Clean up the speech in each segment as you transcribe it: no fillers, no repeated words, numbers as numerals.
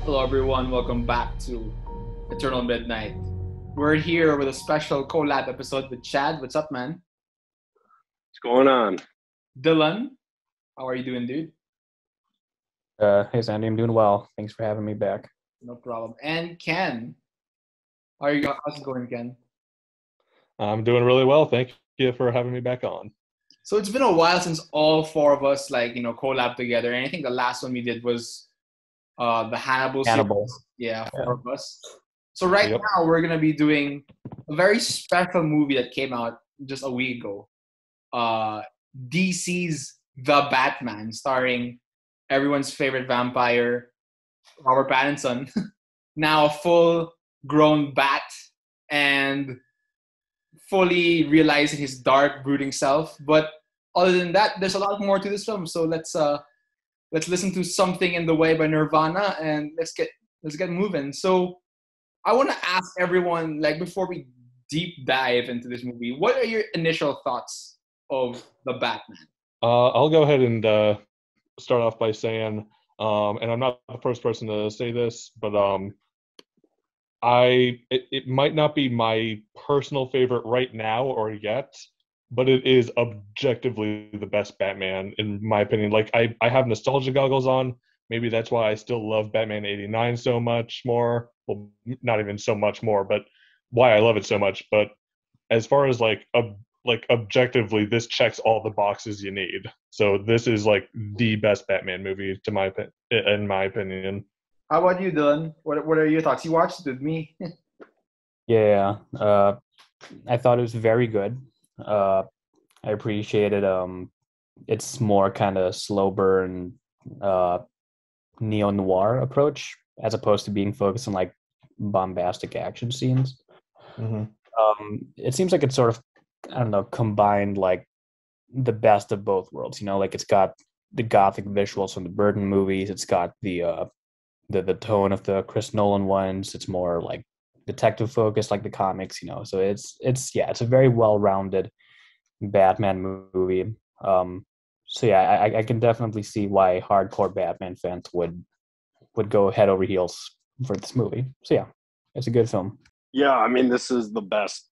Hello, everyone. Welcome back to Eternal Midnight. We're here with a special collab episode with Chad. What's up, man? What's going on? Dylan, how are you doing, dude? Hey Sandy, I'm doing well. Thanks for having me back. No problem. And Ken, how are you? How's it going, Ken? I'm doing really well. Thank you for having me back on. So it's been a while since all four of us, collab together. And I think the last one we did was the Hannibal series. Hannibal. Yeah, Yeah. four of us. So right Yep. now we're gonna be doing a very special movie that came out just a week ago. Uh, DC's The Batman, starring everyone's favorite vampire, Robert Pattinson, now a full-grown bat and fully realizing his dark, brooding self. But other than that, there's a lot more to this film. So let's listen to Something in the Way by Nirvana and let's get moving. So I want to ask everyone, like before we deep dive into this movie, what are your initial thoughts of the Batman? I'll go ahead and start off by saying, and I'm not the first person to say this, but it might not be my personal favorite right now or yet, but it is objectively the best Batman in my opinion. Like I have nostalgia goggles on. Maybe that's why I still love Batman '89 so much more. Well, not even so much more, but why I love it so much. But as far as like objectively, this checks all the boxes you need. So this is like the best Batman movie in my opinion. How about you, Dylan? What are your thoughts? You watched it with me. Yeah, I thought it was very good. I appreciated its more kind of slow burn neo noir approach as opposed to being focused on like bombastic action scenes. Mm-hmm. It seems like it's sort of, I don't know, combined like the best of both worlds. You know, like it's got the gothic visuals from the Burton movies. It's got the tone of the Chris Nolan ones. It's more like detective focused, like the comics. You know, so it's a very well rounded Batman movie. So yeah, I can definitely see why hardcore Batman fans would go head over heels for this movie. So yeah, it's a good film. Yeah, I mean, this is the best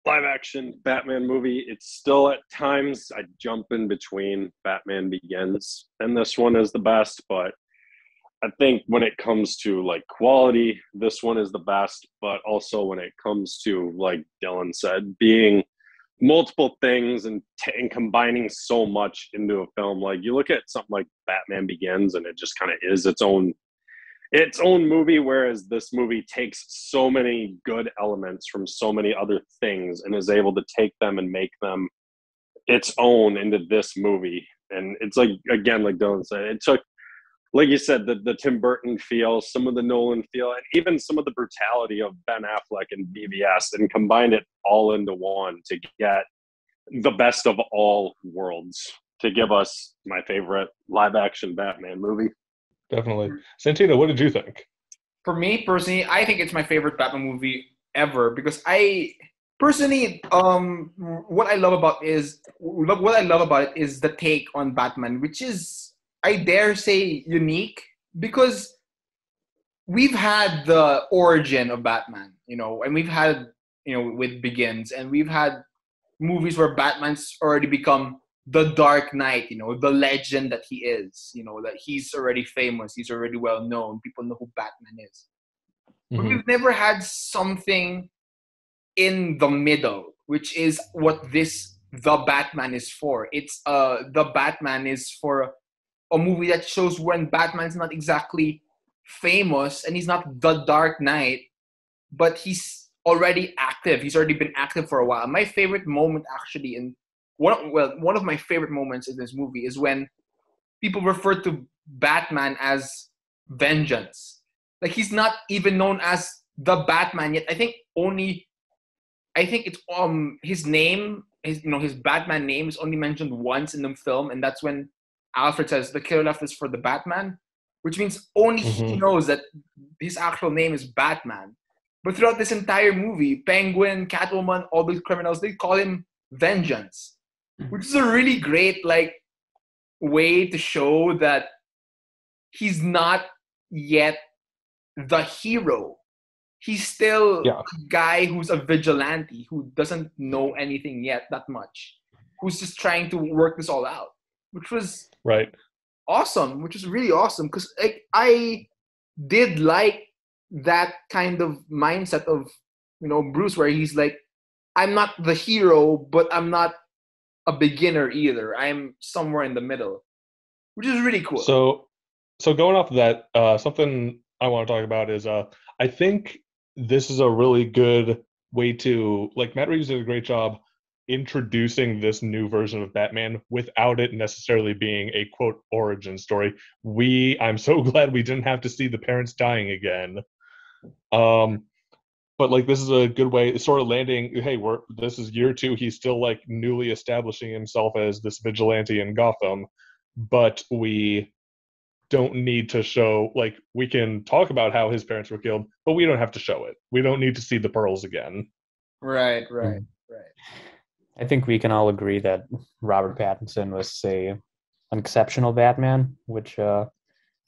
live action Batman movie. It's still at times I jump in between Batman Begins and this one is the best, but I think when it comes to like quality, this one is the best, but also when it comes to like Dylan said, being multiple things and combining so much into a film. Like you look at something like Batman Begins and it just kind of is its own movie, whereas this movie takes so many good elements from so many other things and is able to take them and make them its own into this movie. And it's like, again, like Dylan said, it took, like you said, the Tim Burton feel, some of the Nolan feel, and even some of the brutality of Ben Affleck and BVS, and combined it all into one to get the best of all worlds, to give us my favorite live action Batman movie. Definitely. Santino, what did you think? For me personally, I think it's my favorite Batman movie ever because I personally, what I love about it is the take on Batman, which is, I dare say, unique because we've had the origin of Batman, and we've had, with Begins, and we've had movies where Batman's already become the Dark Knight, the legend that he is, that he's already famous, he's already well known, people know who Batman is. But Mm-hmm. we've never had something in the middle, which is what The Batman is for. The Batman is for a movie that shows when Batman's not exactly famous and he's not the Dark Knight, but he's already active. He's already been active for a while. My favorite moment actually one of my favorite moments in this movie is when people refer to Batman as Vengeance. Like he's not even known as the Batman yet. I think it's his name, his Batman name is only mentioned once in the film, and that's when Alfred says the killer left is for the Batman, which means only he Mm-hmm. knows that his actual name is Batman. But throughout this entire movie, Penguin, Catwoman, all these criminals, they call him Vengeance, which is a really great way to show that he's not yet the hero. He's still Yeah. a guy who's a vigilante who doesn't know anything yet that much, who's just trying to work this all out, which was Right. awesome, which was really awesome because I did like that kind of mindset of Bruce, where he's like, I'm not the hero, but I'm not a beginner either. I'm somewhere in the middle, which is really cool. So going off of that, something I want to talk about is I think this is a really good way to, like, Matt Reeves did a great job introducing this new version of Batman without it necessarily being a quote origin story. I'm so glad we didn't have to see the parents dying again. But like, this is a good way, sort of landing, hey, this is year 2, he's still like newly establishing himself as this vigilante in Gotham, but we don't need to show, like, we can talk about how his parents were killed, but we don't have to show it. We don't need to see the pearls again. Right. I think we can all agree that Robert Pattinson was an exceptional Batman, which I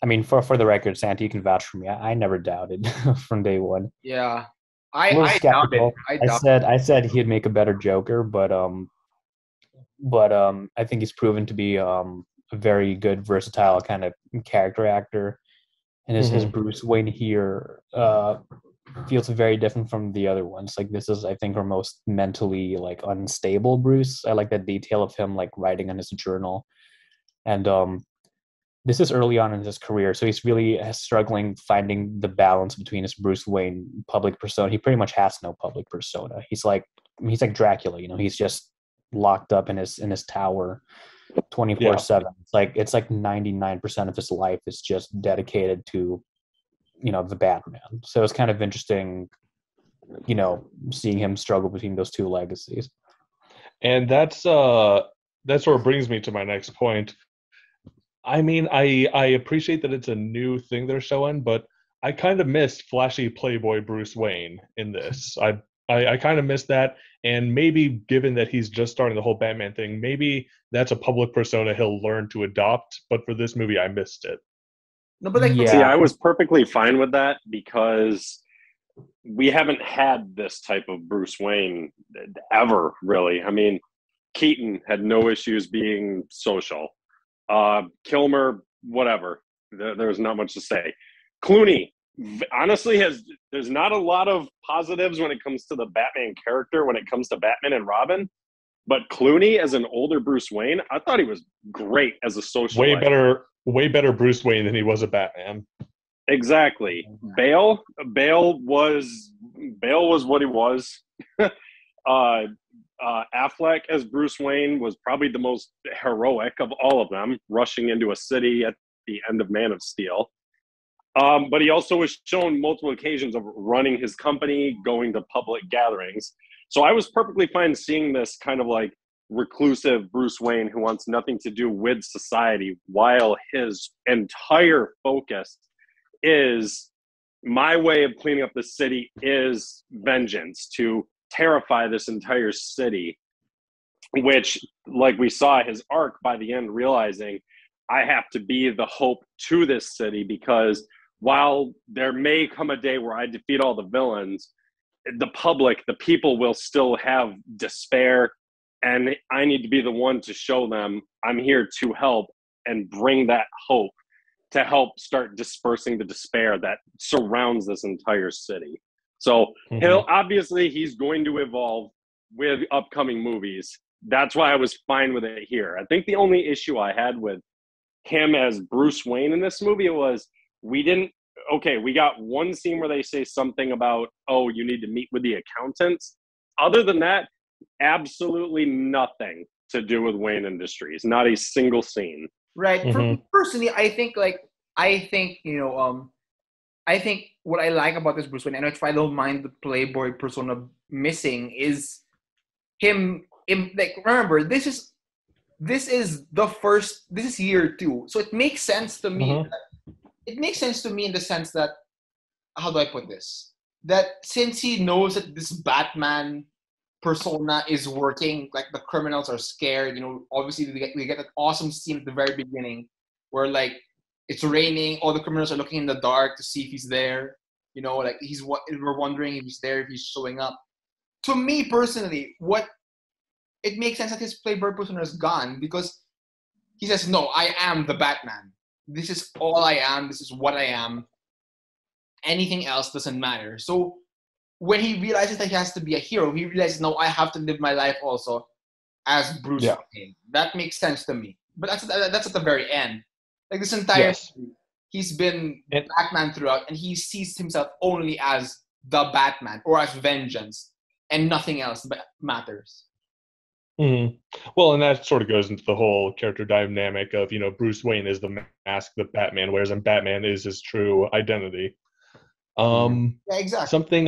mean, for the record, Santi, you can vouch for me. I never doubted from day one. Yeah. A little I doubt skeptical. it. I said he'd make a better Joker, but I think he's proven to be a very good, versatile kind of character actor. And his Bruce Wayne here feels very different from the other ones. Like, this is, I think, our most mentally like unstable Bruce. I like that detail of him like writing in his journal, and this is early on in his career, so he's really struggling finding the balance between his Bruce Wayne public persona. He pretty much has no public persona. He's like Dracula, he's just locked up in his tower 24/7. It's like 99% of his life is just dedicated to the Batman. So it's kind of interesting, seeing him struggle between those two legacies. And that sort of brings me to my next point. I mean, I appreciate that it's a new thing they're showing, but I kind of missed flashy Playboy Bruce Wayne in this. I kind of missed that, and maybe given that he's just starting the whole Batman thing, maybe that's a public persona he'll learn to adopt. But for this movie, I missed it. No, but like, Yeah. See, I was perfectly fine with that because we haven't had this type of Bruce Wayne ever, really. I mean, Keaton had no issues being social. Kilmer, whatever. There's not much to say. Clooney, honestly, there's not a lot of positives when it comes to the Batman character, when it comes to Batman and Robin. But Clooney, as an older Bruce Wayne, I thought he was great as a social. Way better Bruce Wayne than he was a Batman. Exactly. Bale was what he was. Affleck as Bruce Wayne was probably the most heroic of all of them, rushing into a city at the end of Man of Steel. But he also was shown multiple occasions of running his company, going to public gatherings. So I was perfectly fine seeing this kind of like reclusive Bruce Wayne who wants nothing to do with society, while his entire focus is, my way of cleaning up the city is vengeance, to terrify this entire city, which, like we saw his arc by the end, realizing I have to be the hope to this city, because while there may come a day where I defeat all the villains, the public, the people will still have despair, and I need to be the one to show them I'm here to help and bring that hope, to help start dispersing the despair that surrounds this entire city. So he's going to evolve with upcoming movies. That's why I was fine with it here. I think the only issue I had with him as Bruce Wayne in this movie was we got one scene where they say something about, oh, you need to meet with the accountants. Other than that, absolutely nothing to do with Wayne Industries. Not a single scene. Right. For me personally, I think what I like about this Bruce Wayne, and if I don't mind the Playboy persona missing, is him. Like, remember, this is year 2, so it makes sense to me. It makes sense to me in the sense that, how do I put this? That since he knows that this Batman persona is working, like the criminals are scared. Obviously we get that awesome scene at the very beginning where like it's raining. All the criminals are looking in the dark to see if he's there. You know, like we're wondering if he's there, if he's showing up. To me personally, it makes sense that his playboy persona is gone because he says, "No, I am the Batman. This is all I am. This is what I am. Anything else doesn't matter." So when he realizes that he has to be a hero, he realizes, "No, I have to live my life also as Bruce Wayne." That makes sense to me. But that's at the very end. Like this entire movie, he's been Batman throughout, and he sees himself only as the Batman or as vengeance, and nothing else matters. Mm-hmm. Well, and that sort of goes into the whole character dynamic of, Bruce Wayne is the mask that Batman wears, and Batman is his true identity. Yeah, exactly. Something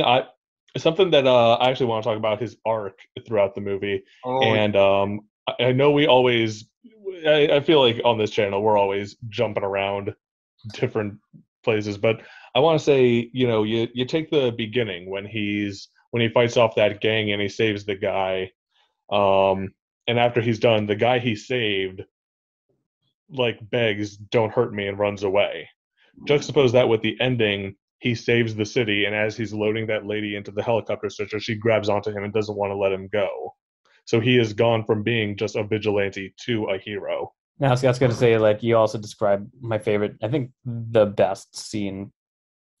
that I actually want to talk about his arc throughout the movie, and I know we always, I feel like on this channel we're always jumping around different places, but I want to say, you take the beginning when he fights off that gang and he saves the guy. And after he's done, the guy he saved begs, "Don't hurt me," and runs away. Juxtapose that with the ending, he saves the city, and as he's loading that lady into the helicopter stretcher, she grabs onto him and doesn't want to let him go. So he has gone from being just a vigilante to a hero. Now, I was going to say, you also described my favorite, I think the best scene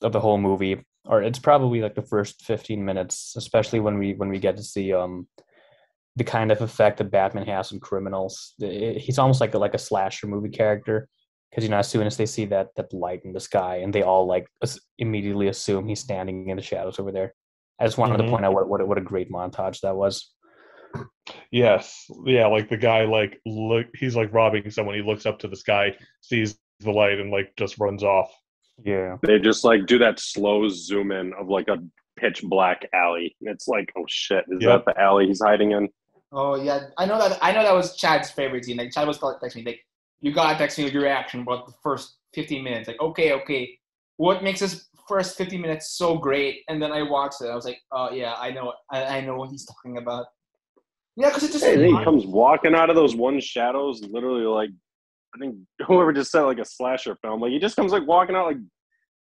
of the whole movie, or it's probably the first 15 minutes, especially when we get to see the kind of effect that Batman has on criminals. He's almost like a slasher movie character, because as soon as they see that light in the sky, and they all immediately assume he's standing in the shadows over there. I just wanted to point out what a great montage that was. Yes, yeah, the guy he's robbing someone. He looks up to the sky, sees the light, and just runs off. Yeah, they just do that slow zoom in of a pitch black alley. It's oh shit, is that the alley he's hiding in? Oh yeah, I know that was Chad's favorite scene. Chad was texting me you gotta text me with your reaction about the first 15 minutes. Okay, what makes this first 15 minutes so great? And then I watched it. I was like, oh yeah, I know what he's talking about. Yeah, because it's just he comes walking out of those one shadows, literally I think whoever just said a slasher film. He just comes walking out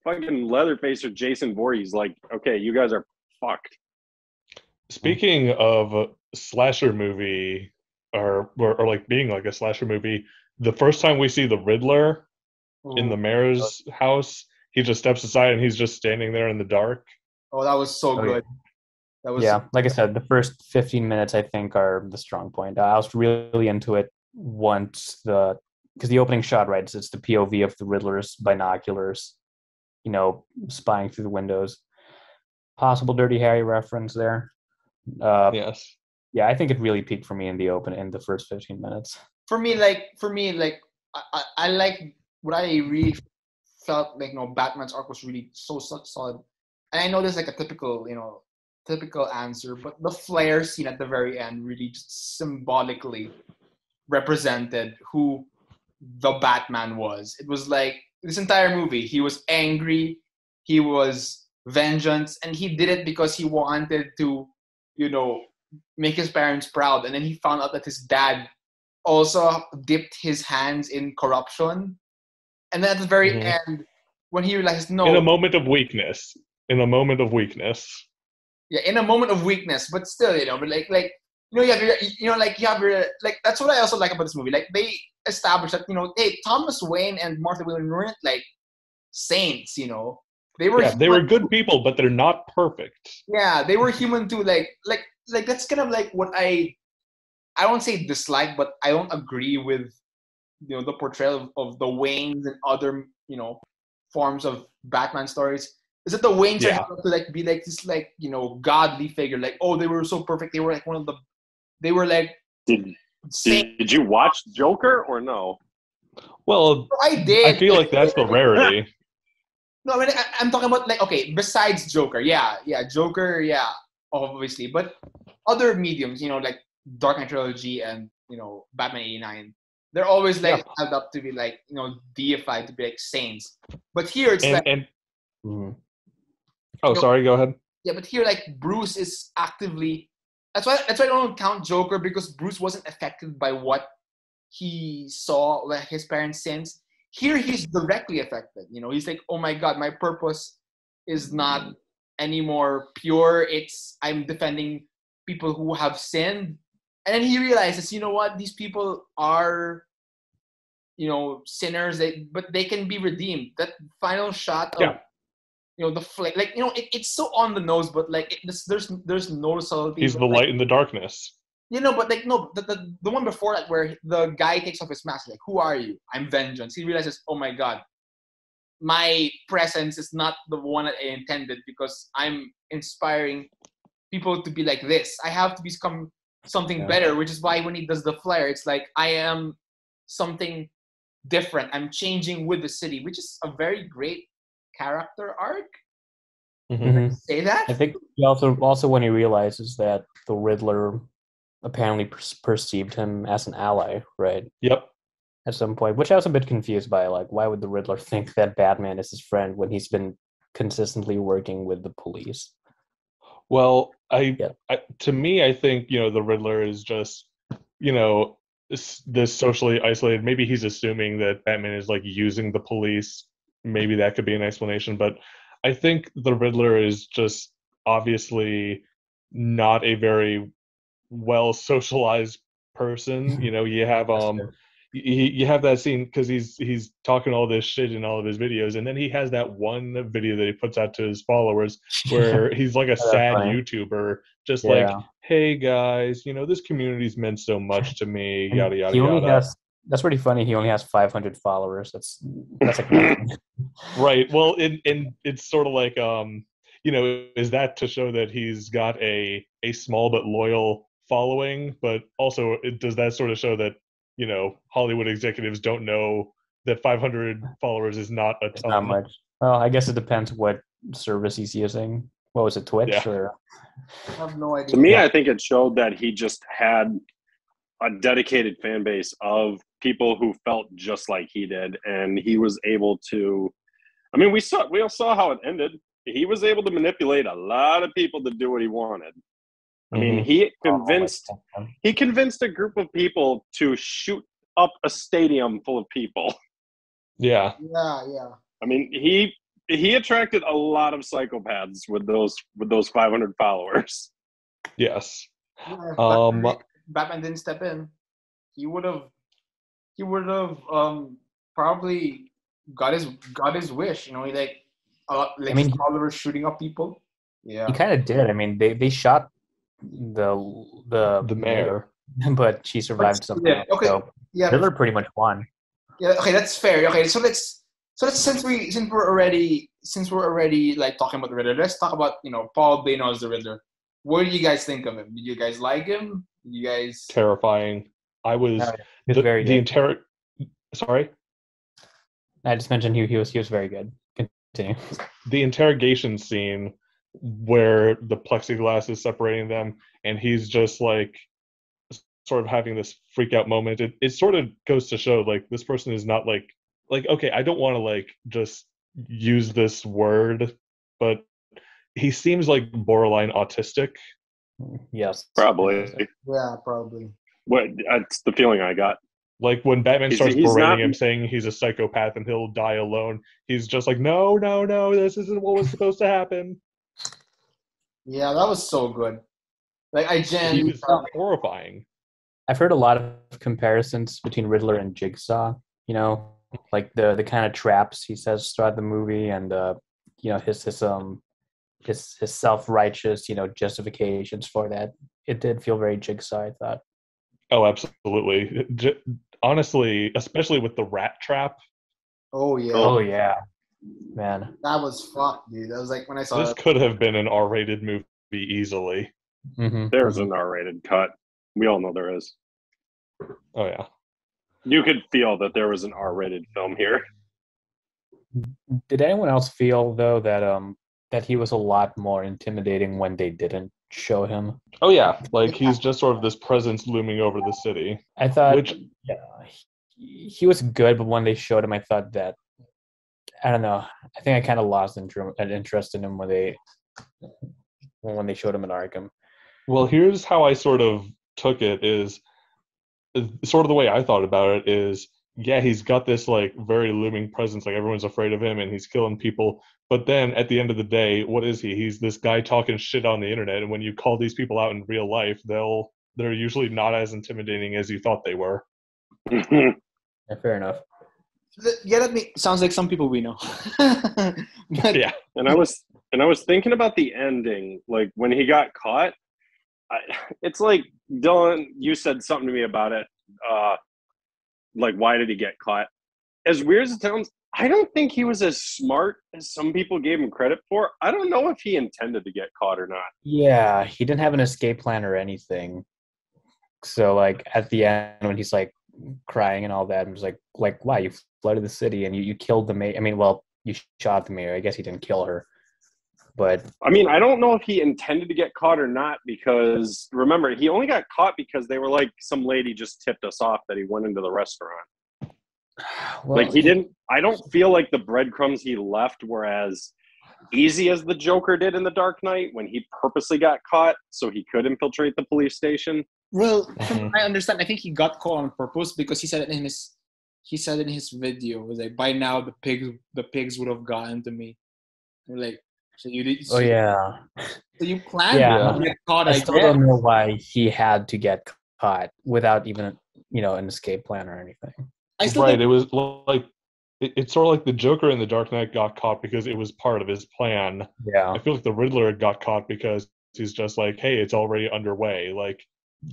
fucking Leatherface or Jason Voorhees. Okay, you guys are fucked. Speaking of slasher movie, or being a slasher movie, the first time we see the Riddler in the mayor's house, he just steps aside and he's just standing there in the dark. Oh, that was so good. Yeah. That was like I said, the first 15 minutes I think are the strong point. I was really into it once because the opening shot, right? It's the POV of the Riddler's binoculars, spying through the windows. Possible Dirty Harry reference there. Yes. Yeah, I think it really peaked for me in the first 15 minutes. For me, I like what I really felt Batman's arc was really so solid. And I know there's a typical answer, but the flare scene at the very end really just symbolically represented who the Batman was. It was this entire movie, he was angry, he was vengeance, and he did it because he wanted to, make his parents proud. And then he found out that his dad also dipped his hands in corruption. And then at the very end, when he realized, no. In a moment of weakness. Yeah, in a moment of weakness, but still, but you have your, that's what I also like about this movie. They established that, hey, Thomas Wayne and Martha Wayne weren't saints, They were good people, but they're not perfect. Yeah, they were human too. That's kind of what I won't say dislike, but I don't agree with, the portrayal of the Waynes and other, forms of Batman stories. Is that the Waynes are supposed to be this godly figure? They were so perfect. They were one of the. They were Did you watch Joker or no? Well, I did. I feel like that's the rarity. No, I mean I'm talking about besides Joker, Joker, obviously, but other mediums, Dark Knight trilogy and Batman '89. They're always held up to be deified, to be saints. But here it's Oh, sorry. Go ahead. Yeah, but here, Bruce is actively. That's why I don't count Joker, because Bruce wasn't affected by what he saw, his parents' sins. here he's directly affected. You know, he's like, oh my God, my purpose is not anymore pure. I'm defending people who have sinned. And then he realizes, you know what, these people are, sinners, but they can be redeemed. That final shot of, the flame, like, it's so on the nose, but like, there's no subtlety. He's the like, light in the darkness. But like, no, the one before that where the guy takes off his mask, like, who are you? I'm vengeance. He realizes, oh my God, my presence is not the one that I intended, because I'm inspiring people to be like this. I have to become something better, which is why when he does the flare, it's like, I am something different. I'm changing with the city, which is a very great character arc. Mm-hmm. Say that? I think he also when he realizes that the Riddler apparently perceived him as an ally, right? Yep. At some point, which I was a bit confused by, like, why would the Riddler think that Batman is his friend when he's been consistently working with the police? Well, to me, I think, the Riddler is just, this socially isolated. Maybe he's assuming that Batman is like using the police. Maybe that could be an explanation, but I think the Riddler is just obviously not a very well socialized person. You have you have that scene because he's talking all this shit in all of his videos, and then he has that one video that he puts out to his followers where he's like a sad YouTuber, just like, hey guys, this community's meant so much to me, yada yada yada. That's pretty funny. He only has 500 followers. That's like nothing. Right. Well, and it's sort of like is that to show that he's got a small but loyal following, but also does that sort of show that Hollywood executives don't know that 500 followers is not a ton? It's not much. Well, I guess it depends what service he's using. What was it, Twitch or? I have no idea. To me, I think it showed that he just had a dedicated fan base of people who felt just like he did, and he was able to. I mean, we all saw how it ended. He was able to manipulate a lot of people to do what he wanted. I mean, he convinced a group of people to shoot up a stadium full of people. Yeah. Yeah. I mean, he attracted a lot of psychopaths with those 500 followers. Yes. Yeah, Batman didn't step in. He would have probably got his wish. He his followers shooting up people. Yeah. He kind of did. I mean, they shot the mayor, but she survived somehow. Yeah, okay. So Riddler pretty much won. Yeah, okay, that's fair. Okay, so let's since we're already like talking about the Riddler, let's talk about Paul Dano as the Riddler. What do you guys think of him? Did you guys like him? Did you guys terrifying? I was very good. Sorry, I just mentioned he was very good. Continue. The interrogation scene where the plexiglass is separating them, and he's just like sort of having this freak out moment. It sort of goes to show like this person is not like okay, I don't want to like just use this word, but he seems like borderline autistic. Yes, probably. Yeah, probably. That's the feeling I got. Like when Batman starts berating him, saying he's a psychopath and he'll die alone, he's just like, no, this isn't what was supposed to happen. Yeah, that was so good. Like he was horrifying. I've heard a lot of comparisons between Riddler and Jigsaw. Like the kind of traps he says throughout the movie, and his self-righteous justifications for that. It did feel very Jigsaw, I thought. Oh, absolutely. Honestly, especially with the rat trap. Oh yeah. Oh yeah. Man. That was fucked, dude. That was like when I saw this could have been an R-rated movie easily. Mm-hmm. There's an R-rated cut. We all know there is. Oh yeah. You could feel that there was an R-rated film here. Did anyone else feel though that he was a lot more intimidating when they didn't show him? Oh yeah, like he's just sort of this presence looming over the city. I thought he was good, but when they showed him, I thought that I don't know. I think I kind of lost interest in him when they showed him in Arkham. Well, here's how I sort of took it: is sort of the way I thought about it is yeah, he's got this like very looming presence, like everyone's afraid of him and he's killing people. But then at the end of the day, what is he? He's this guy talking shit on the internet, and when you call these people out in real life, they're usually not as intimidating as you thought they were. Yeah, fair enough. Yeah, sounds like some people we know. But, Yeah. And I was thinking about the ending, like when he got caught. It's like, Dylan, you said something to me about it. Like, why did he get caught? As weird as it sounds, I don't think he was as smart as some people gave him credit for. I don't know if he intended to get caught or not. Yeah, he didn't have an escape plan or anything. So like at the end when he's like crying and all that, and was like why you flooded the city and you killed the mayor. I mean, well, you shot the mayor. I guess he didn't kill her, but I mean, I don't know if he intended to get caught or not, because remember, he only got caught because they were like, some lady just tipped us off that he went into the restaurant. well, Like he didn't. I don't feel like the breadcrumbs he left were as easy as the Joker did in The Dark Knight when he purposely got caught so he could infiltrate the police station. well, from what I understand, I think he got caught on purpose because he said it in his video. It was like, by now the pigs would have gotten to me. We're like, so you did. Oh yeah, So you planned Yeah. to get caught. I I still guess. don't know why he had to get caught without even an escape plan or anything. I still Right. don't. It was like it's sort of like the Joker in The Dark Knight got caught because it was part of his plan. Yeah, I feel like the Riddler got caught because he's just like, hey, it's already underway. Like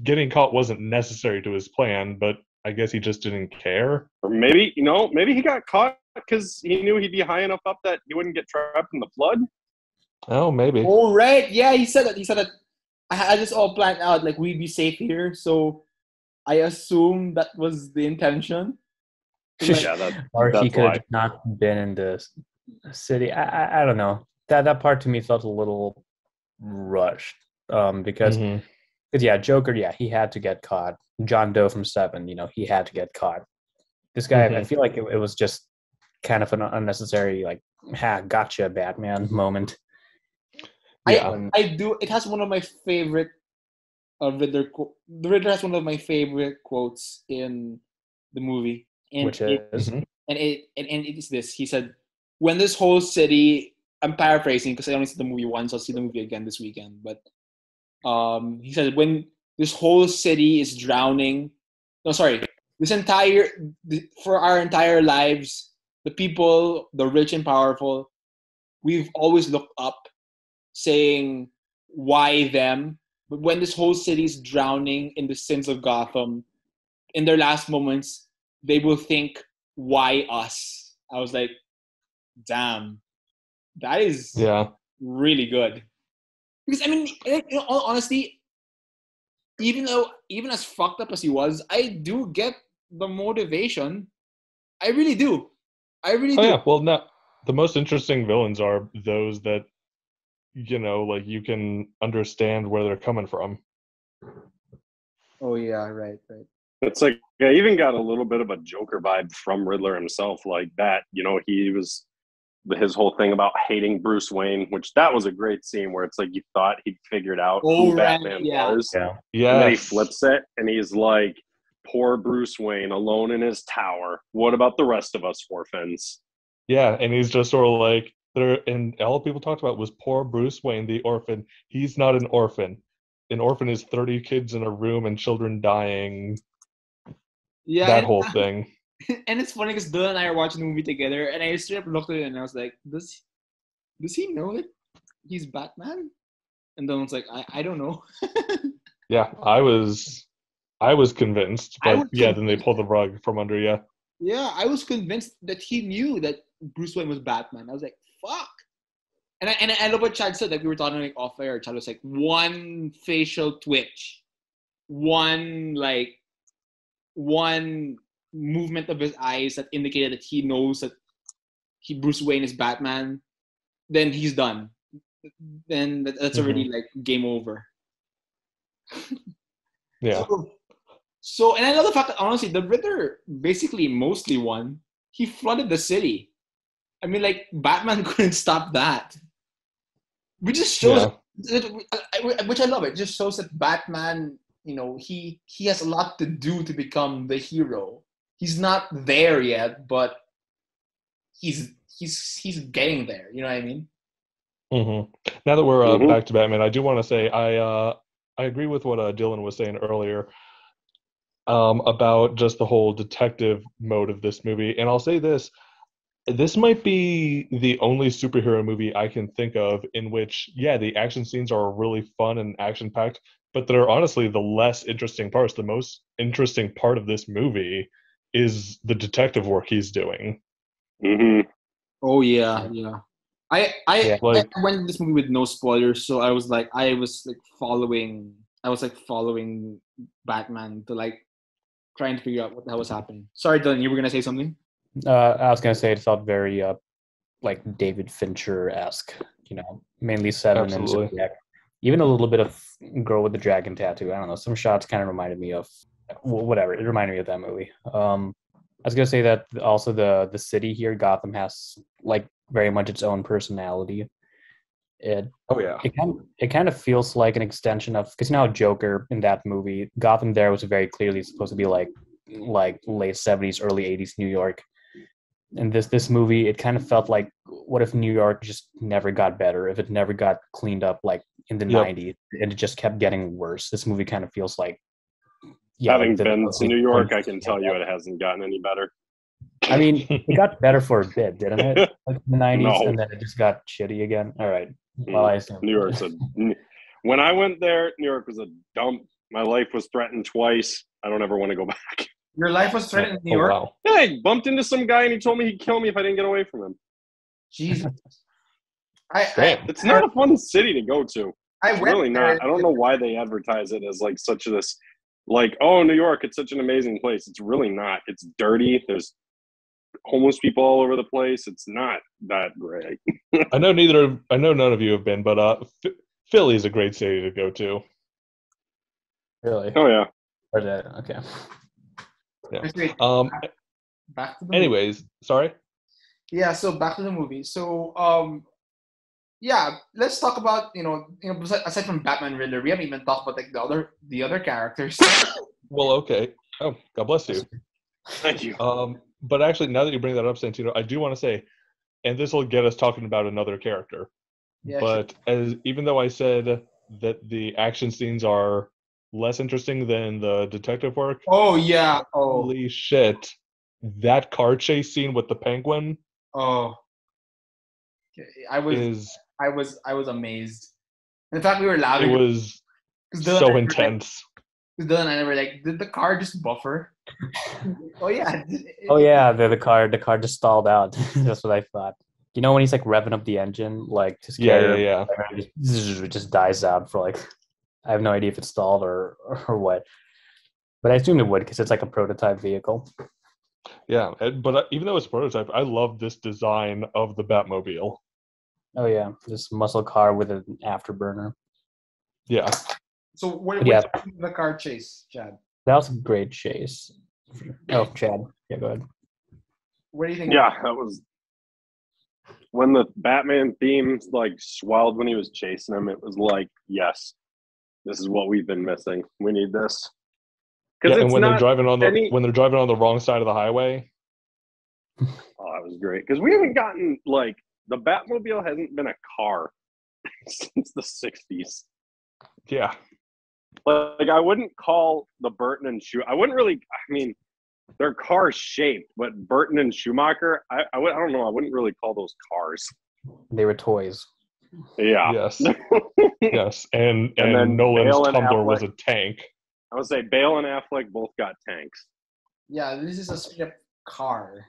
getting caught wasn't necessary to his plan, but I guess he just didn't care. Or maybe, maybe he got caught because he knew he'd be high enough up that he wouldn't get trapped in the flood. Oh, maybe. Oh right, yeah, he said that. He said that I had this all planned out. Like we'd be safe here, so I assume that was the intention. Like, Yeah, or he that's could why. have not been in the city. I don't know. That part to me felt a little rushed. Because Mhm. yeah, Joker, yeah, he had to get caught. John Doe from Seven, he had to get caught. This guy, I Mhm. feel like it was just kind of an unnecessary like, gotcha, Batman moment. Yeah. I do. It has one of my favorite Riddler. The Riddler has one of my favorite quotes in the movie, and Which is Mhm. and it is this. He said, "When this whole city." I'm paraphrasing because I only saw the movie once. I'll see the movie again this weekend. But he said, "When this whole city is drowning." No, sorry. For our entire lives, the people, the rich and powerful, we've always looked up, saying, "Why them?" But when this whole city is drowning in the sins of Gotham, in their last moments, they will think, "Why us?" I was like, "Damn, that is Yeah. really good." Because I mean, honestly, even as fucked up as he was, I do get the motivation. I really do. I really Oh do. yeah. Well, no. The most interesting villains are those that like you can understand where they're coming from. Oh yeah, right. It's like, I even got a little bit of a Joker vibe from Riddler himself, like that. He was his whole thing about hating Bruce Wayne, which that was a great scene where it's like you thought he'd figured out Oh who right, Batman yeah. was, yeah. and then he Yes. flips it and he's like, "Poor Bruce Wayne alone in his tower. What about the rest of us orphans?" Yeah, and he's just sort of like there, and all people talked about was poor Bruce Wayne, the orphan. He's not an orphan. An orphan is 30 kids in a room and children dying. That Yeah, whole thing. and it's funny because Dylan and I are watching the movie together, and I straight up looked at it and I was like, does he know that he's Batman? And Dylan's like, I don't know. Yeah, I was convinced, I but was yeah, then they convinced. pulled the rug from under you. Yeah, I was convinced that he knew that Bruce Wayne was Batman. I was like, fuck. And I love what Chad said. Like we were talking like off air. Chad was like, one facial twitch, one movement of his eyes that indicated that he knows that Bruce Wayne is Batman. Then he's done. Then that's already like game over. Yeah. So, and I love the fact that honestly, the Riddler basically mostly won. He flooded the city. I mean, like Batman couldn't stop that. Which just shows, which I love. It just shows that Batman, he has a lot to do to become the hero. he's not there yet, but he's getting there. You know what I mean? Now that we're Mhm. back to Batman, I do want to say I agree with what Dylan was saying earlier about just the whole detective mode of this movie, and I'll say this: this might be the only superhero movie I can think of in which, yeah, the action scenes are really fun and action packed, but they're honestly the less interesting parts. The most interesting part of this movie is the detective work he's doing. Mhm. Oh yeah, yeah. Yeah. I Like, went to this movie with no spoilers, so I was like following Batman to like trying to figure out what the hell was happening. Sorry, Dylan, you were gonna say something? I was gonna say it felt very like David Fincher-esque, mainly Seven and absolutely. Zodiac. Even a little bit of Girl with the Dragon Tattoo. I don't know. Some shots kind of reminded me of whatever. It reminded me of that movie. I was gonna say that also the city here, Gotham, has like very much its own personality. It Oh yeah. it kind of feels like an extension of, because Joker in that movie, Gotham there was very clearly supposed to be like late 70s, early 80s New York. And this movie, it kind of felt like, what if New York just never got better? If it never got cleaned up like in the Yep. 90s, and it just kept getting worse. This movie kind of feels like, yeah, like Having been to the New York, I can tell you quintessential. it hasn't gotten any better. I mean, it got better for a bit, didn't it? Like in the 90s, No. and then it just got shitty again. All right. Well, I assume. New York's when I went there, New York was a dump. My life was threatened twice. I don't ever want to go back. Your life was threatened in New Oh York? wow. Yeah, I bumped into some guy and he told me he'd kill me if I didn't get away from him. Jesus. I Damn. It's not a fun city to go to. I It's went really there. not. I don't know why they advertise it as like such this, like, oh, New York, it's such an amazing place. It's really not. It's dirty. There's homeless people all over the place. It's not that great. I know none of you have been, but Philly is a great city to go to. Really? Oh yeah. Or that? Okay. Yeah. Wait, back to the movie. Anyways, sorry. Yeah, so back to the movie. So yeah, let's talk about aside from Batman Riddler, we haven't even talked about like the other characters. Well, okay. Oh, God bless you. Thank you. But actually, now that you bring that up, Santino, I do want to say, and this will get us talking about another character. Yeah, But even though I said that the action scenes are less interesting than the detective work, oh yeah. Oh, holy shit, that car chase scene with the penguin oh. Okay, I was is I was amazed. In fact, we were laughing was because so intense. Dylan and I were like, did the car just buffer? Oh yeah. Oh yeah, the car just stalled out. That's what I thought. When he's like revving up the engine, like to scare, Yeah. it just dies out for like, I have no idea if it stalled or what, but I assume it would because it's like a prototype vehicle. Yeah, but even though it's a prototype, I love this design of the Batmobile. Oh yeah, this muscle car with an afterburner. Yeah. So what Yeah. do you think of the car chase, Chad? That was a great chase. Oh, Chad. Yeah, go ahead. What do you think? Yeah, that was when the Batman theme like swelled when he was chasing him. It was like, yes, this is what we've been missing. We need this because Yeah, and it's not when they're driving on the wrong side of the highway. Oh, that was great because we haven't gotten like the Batmobile hasn't been a car since the '60s. Yeah. Like I wouldn't call the Burton and I wouldn't really. I mean, they're car shaped, but Burton and Schumacher, I don't know. I wouldn't really call those cars. They were toys. Yeah. Yes. Yes. And then Nolan's Bale and Tumbler was Affleck. a tank. I would say Bale and Affleck both got tanks. Yeah, this is a straight up car.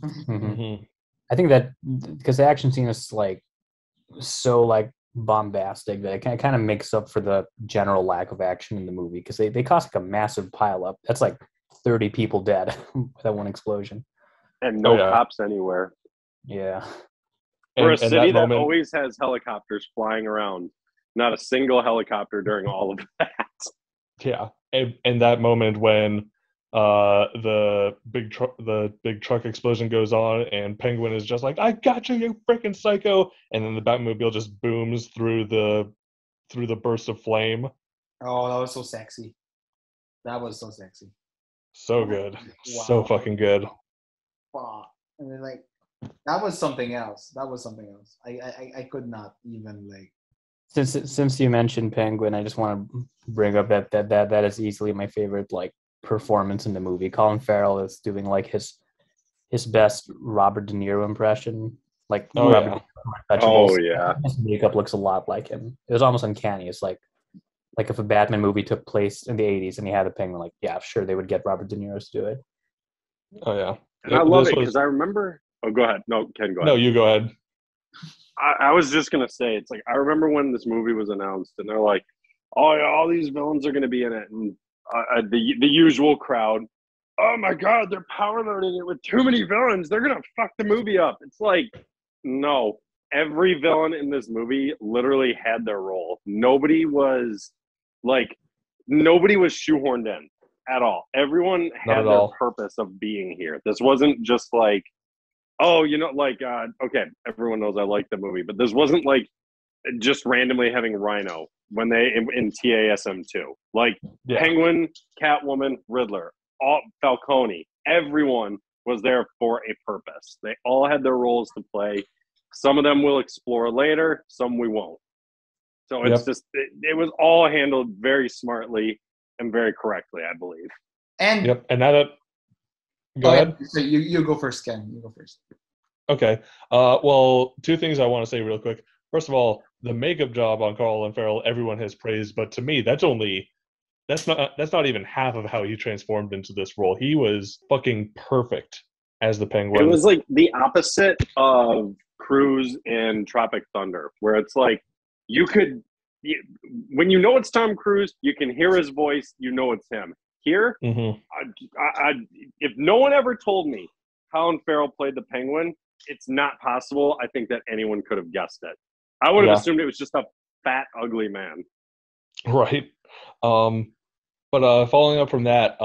Mm-hmm. I think that because the action scene is like so like bombastic that it kind of makes up for the general lack of action in the movie, because they cost like a massive pile up. That's like 30 people dead with that one explosion. And no Oh, yeah. cops anywhere. Yeah. We're a And city that always has helicopters flying around. Not a single helicopter during all of that. Yeah. And that moment when the big truck explosion goes on and Penguin is just like, I got you, you freaking psycho, and then the Batmobile just booms through the burst of flame. Oh, that was so sexy. That was so sexy. So good. So Wow. fucking good. Fuck. I mean, like, that was something else. I could not even like. Since you mentioned Penguin, I just want to bring up that is easily my favorite like performance in the movie. Colin Farrell is doing like his best Robert De Niro impression. Like Oh Robert yeah. De Niro, Oh Untouchables. yeah. His makeup looks a lot like him. It was almost uncanny. It's like if a Batman movie took place in the 80s and he had a penguin, like, yeah, sure, they would get Robert De Niro to do it. Oh yeah. And I love This it was because I remember. Oh, go ahead. No, Ken, go no. ahead. You go ahead. I was just gonna say, it's like I remember when this movie was announced, and they're like, "Oh, yeah, all these villains are gonna be in it," and the usual crowd, "Oh my God, they're power loading it with too many villains. They're gonna fuck the movie up." It's like, no, every villain in this movie literally had their role. Like, nobody was shoehorned in at all. Everyone Not had at their all. purpose of being here. This wasn't just like, oh, like, okay, everyone knows I like the movie, but this wasn't like just randomly having Rhino when they in TASM2. Like Yeah. Penguin, Catwoman, Riddler, all Falcone, everyone was there for a purpose. They all had their roles to play. Some of them we'll explore later, some we won't. So it's Yep. just it was all handled very smartly and very correctly, I believe. And Yep. And now that go oh, ahead. yeah, so you go first, Ken. You go first. Okay. Well, two things I want to say real quick. First of all, the makeup job on Colin Farrell, everyone has praised, but to me, that's not even half of how he transformed into this role. He was fucking perfect as the It Penguin. was like the opposite of Cruise in Tropic Thunder, where it's like when you know it's Tom Cruise, you can hear his voice, you know it's him. Here, Mhm. if no one ever told me Colin Farrell played the Penguin, it's not possible. I think that anyone could have guessed it. I would have Yeah. assumed it was just a fat, ugly man. Right. But following up from that,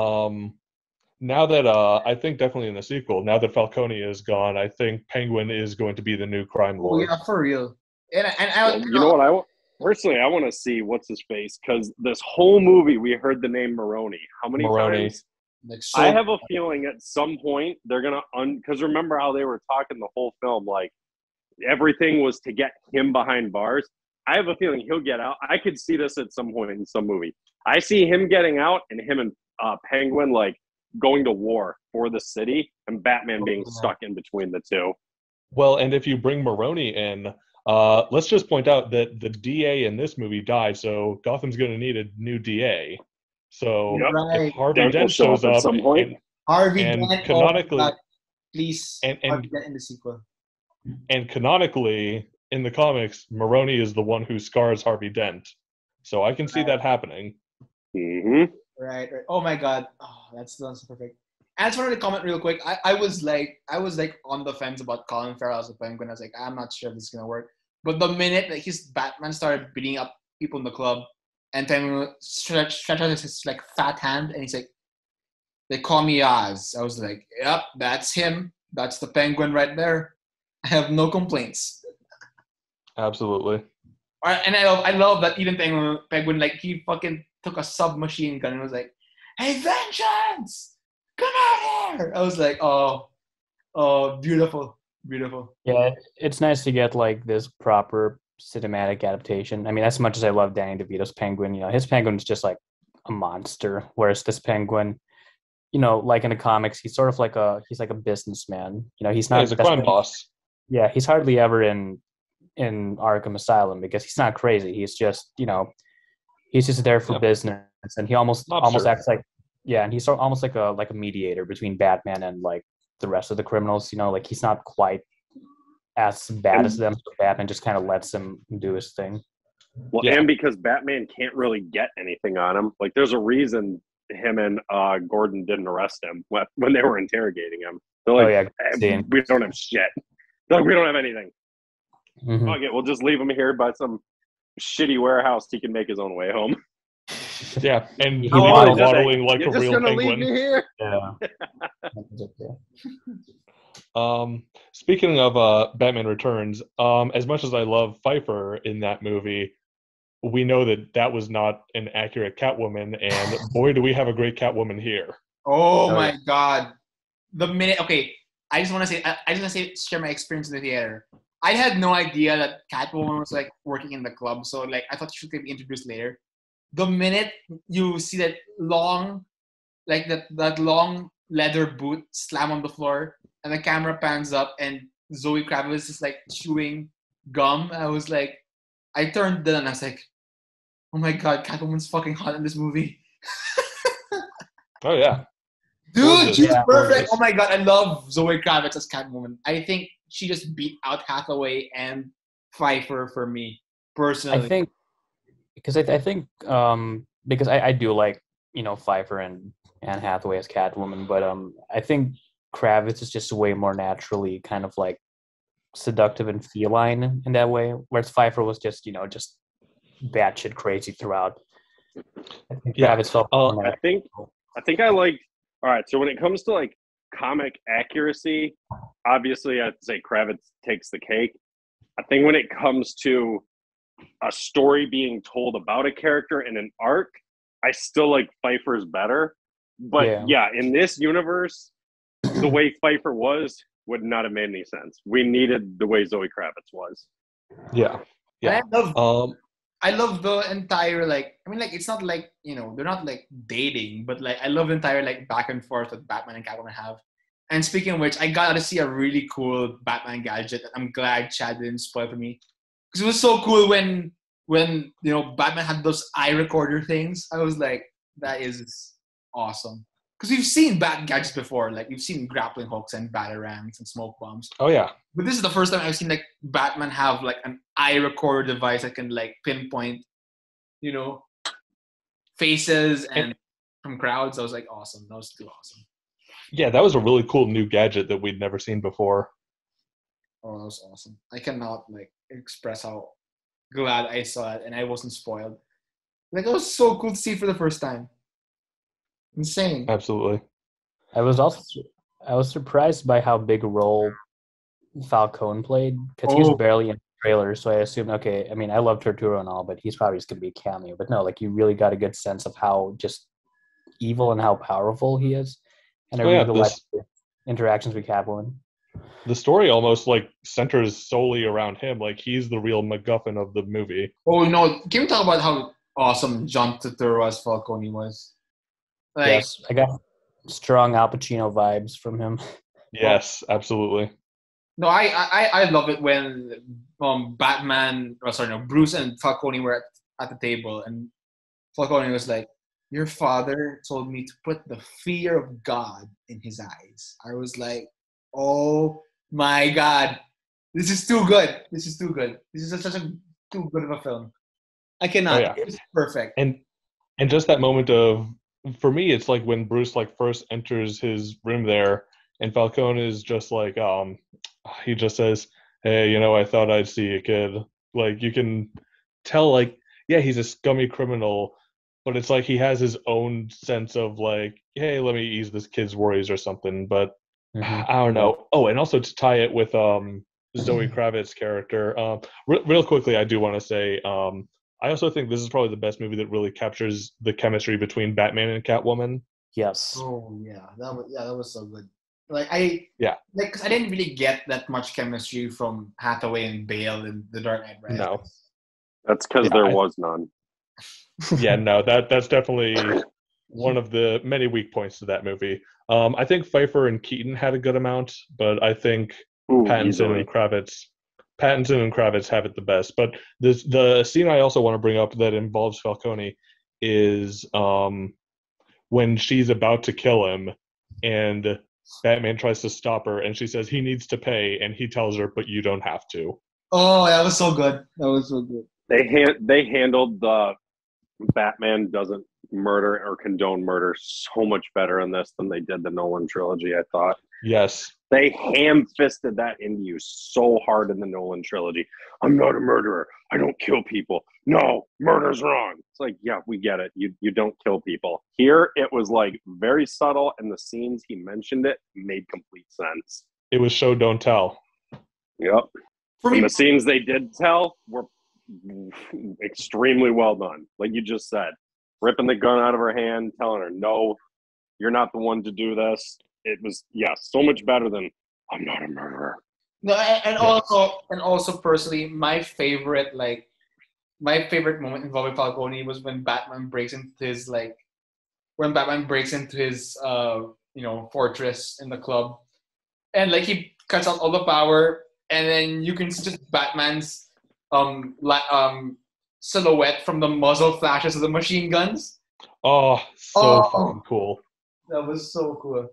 now that I think definitely in the sequel, now that Falcone is gone, I think Penguin is going to be the new crime Oh lord. yeah, for real. And Well, you know what personally, I want to see what's his face because this whole movie we heard the name Maroni. How many Maroni. times? like so. I have a feeling at some point they're gonna because remember how they were talking the whole film like everything was to get him behind bars. I have a feeling he'll get out. I could see this at some point in some movie. I see him getting out and him and Penguin like going to war for the city and Batman being stuck in between the two. Well, and if you bring Maroni in, let's just point out that the DA in this movie died, so Gotham's going to need a new DA. So Yep. Right. if Harvey Dent will Dent show shows up at up, some point. Harvey and Dent. canonically, Oh my God. Please, and Harvey Dent in the sequel. and canonically in the comics, Maroni is the one who scars Harvey Dent. So I can see that happening. Mm-hmm. Right. Oh my God. Oh, that's perfect. I just wanted to comment real quick. I was like on the fence about Colin Farrell as a Penguin. I was like, I'm not sure if this is gonna work. But the minute that his Batman started beating up people in the club, and Penguin stretched out his like fat hand, and he's like, "They call me Oz." I was like, "Yep, that's him. That's the Penguin right there. I have no complaints." Absolutely. And I love that even Penguin like he fucking took a submachine gun and was like, "Hey, Vengeance, come out here!" I was like, "Oh, beautiful, beautiful." Yeah, it's nice to get like this proper cinematic adaptation. I mean, as much as I love Danny DeVito's Penguin, his Penguin's just like a monster, whereas this Penguin, like in the comics, he's sort of like he's like a businessman. He's Yeah, not he's a crime boss. Yeah, he's hardly ever in Arkham Asylum because he's not crazy. He's just, he's just there for Yeah. business, and he almost Mobster. acts like, yeah, and he's almost like a mediator between Batman and like the rest of the criminals. Like he's not quite as bad as them. So Batman just kind of lets him do his thing. Well, Yeah. and because Batman can't really get anything on him, like there's a reason him and Gordon didn't arrest him when they were interrogating him. They're like, Oh yeah, we don't have shit. They're like, we don't have anything. Mhm. Okay, we'll just leave him here by some shitty warehouse. He can make his own way home. Yeah, and He waddling models- like You're a just real gonna penguin. leave me here? Yeah. Speaking of Batman Returns, as much as I love Pfeiffer in that movie, we know that was not an accurate Catwoman, and boy, do we have a great Catwoman here. Oh Oh, my yeah. god. The minute okay, I just wanna say share my experience in the theater. I had no idea that Catwoman was like working in the club, so like I thought she could be introduced later. The minute you see that long that long leather boot slam on the floor and the camera pans up and Zoe Kravitz is like chewing gum, I was like I turned then and I was like, oh my god, Catwoman's fucking hot in this movie. Oh yeah, Dude, gorgeous, she's Yeah. perfect. Oh gorgeous. my god, I love Zoe Kravitz as Catwoman. I think she just beat out Hathaway and Pfeiffer for me I personally. think I think because I do like Pfeiffer and Anne Hathaway as Catwoman, but I think Kravitz is just way more naturally kind of like seductive and feline in that way, whereas Pfeiffer was just just batshit crazy throughout. I think Yeah. Kravitz felt more I think natural. I think I like. All right, so when it comes to like comic accuracy, obviously I'd say Kravitz takes the cake. I think when it comes to a story being told about a character in an arc, I still like Pfeiffer's better. But Yeah. yeah, in this universe, the way Pfeiffer was would not have made any sense. We needed the way Zoe Kravitz was. Yeah. And Yeah. I love the entire like I mean like it's not like they're not like dating but like I love the entire like back and forth that Batman and Catwoman have. And speaking of which, I got to see a really cool Batman gadget. I'm glad Chad didn't spoil for me because it was so cool when Batman had those eye recorder things. I was like, that is awesome because we've seen Bat gadgets before. Like we've seen grappling hooks and batarangs and smoke bombs. Oh yeah. But this is the first time I've seen like Batman have like an eye recorder device that can like pinpoint, you know, faces And and from crowds. I was like, awesome. That was too awesome. yeah, that was a really cool new gadget that we'd never seen before. Oh, that was awesome. I cannot like express how glad I saw it and I wasn't spoiled. Like it was so cool to see for the first time. Insane. Absolutely. I was also I was surprised by how big a role Falcone played because he was Oh, barely in the trailer. So I assumed, okay, I mean, I love Torturo and all, but he's probably just gonna be a cameo. But no, like you really got a good sense of how just evil and how powerful he is, and I Oh yeah, really like the interactions with Catwoman. the story almost like centers solely around him. Like he's the real MacGuffin of the movie. oh no! Can we talk about how awesome John Turturro as Falcone was? Like, Yes, I got strong Al Pacino vibes from him. oh, Yes, absolutely. no, I love it when Batman, oh sorry, no, Bruce and Falcone were at the table, and Falcone was like, "Your father told me to put the fear of God in his eyes." I was like, "Oh my God, this is too good! This is too good! This is such a too good of a film. I Oh cannot. yeah. It's perfect." And and just that moment of for me it's like when Bruce like first enters his room there and Falcone is just like he just says, "Hey, I thought I'd see you, kid." Like you can tell like yeah, he's a scummy criminal, but it's like he has his own sense of like, "Hey, let me ease this kid's worries or something." But Hmm. I don't know. Oh, and also to tie it with Zoe Kravitz character. Real quickly, I do want to say I also think this is probably the best movie that really captures the chemistry between Batman and Catwoman. Yes, Oh yeah, that was so good. Yeah, Like 'cause I didn't really get that much chemistry from Hathaway and Bale in The Dark Knight no, Rises. That's because yeah, there was none. yeah, no. That's definitely one of the many weak points to that movie. I think Pfeiffer and Keaton had a good amount, but I think Ooh, Pattinson and easily. Kravitz, Pattinson and Kravitz have it the best. But the scene I also want to bring up that involves Falcone is when she's about to kill him, and Batman tries to stop her, and she says he needs to pay, and he tells her, "But you don't have to." Oh, that was so good. That was so good. They handled the Batman doesn't murder or condone murder so much better in this than they did the Nolan trilogy. I thought Yes, they ham-fisted that into you so hard in the Nolan trilogy. I'm not a murderer. I don't kill people. No, murder's wrong. It's like, yeah, we get it. You don't kill people. Here, it was like very subtle, and the scenes he mentioned it made complete sense. it was show don't tell. Yep. For And me, the scenes they did tell were extremely well done. Like you just said, ripping the gun out of her hand, telling her no, You're not the one to do this. It was, so much better than I'm not a murderer. No, and also personally, my favorite moment involving Falcone was when Batman breaks into his fortress in the club, and like he cuts out all the power, and then you can see just Batman's silhouette from the muzzle flashes of the machine guns. Oh, so fucking cool. That was so cool.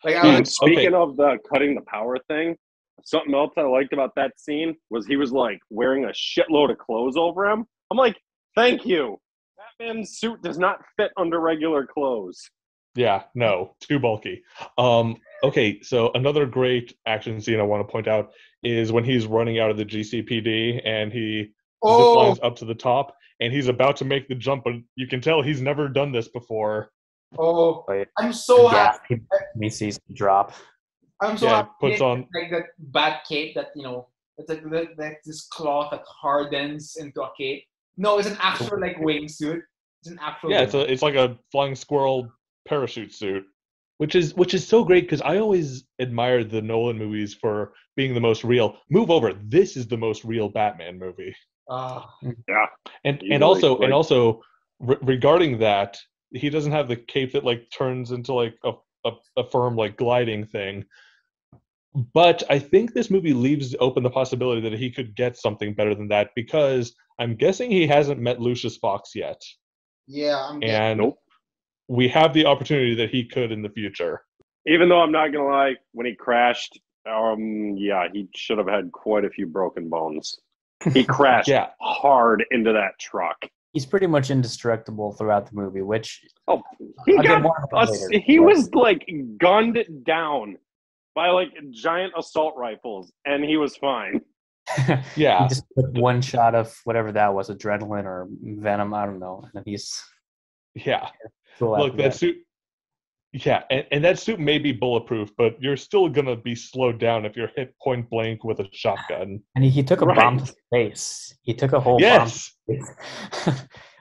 Like Dude, speaking of the cutting the power thing, something else I liked about that scene was he was like wearing a shitload of clothes over him. I'm like, thank you. Batman's suit does not fit under regular clothes. Yeah, no, too bulky. Okay, so another great action scene I want to point out is when he's running out of the GCPD and he zip lines up to the top and he's about to make the jump, but you can tell he's never done this before. I'm so happy. He sees the drop. I'm so happy. Puts on like that bat cape that it's like this cloth that hardens into a cape. No, it's an actual like wingsuit. It's an actual. Yeah, it's like a flying squirrel parachute suit, which is so great because I always admired the Nolan movies for being the most real. Move over. This is the most real Batman movie. Yeah, and also regarding that, he doesn't have the cape that like turns into like a firm like gliding thing. But I think this movie leaves open the possibility that he could get something better than that because I'm guessing he hasn't met Lucius Fox yet. Yeah, we have the opportunity that he could in the future. Even though I'm not gonna lie, when he crashed, he should have had quite a few broken bones. He crashed hard into that truck. He's pretty much indestructible throughout the movie, which he was like gunned down by like giant assault rifles, and he was fine. Yeah, he just took one shot of whatever that was, adrenaline or venom, I don't know, and then he's Look, that suit. Yeah, and that suit may be bulletproof, but you're still gonna be slowed down if you're hit point blank with a shotgun. And he took a bomb to space. He took a whole bomb to space.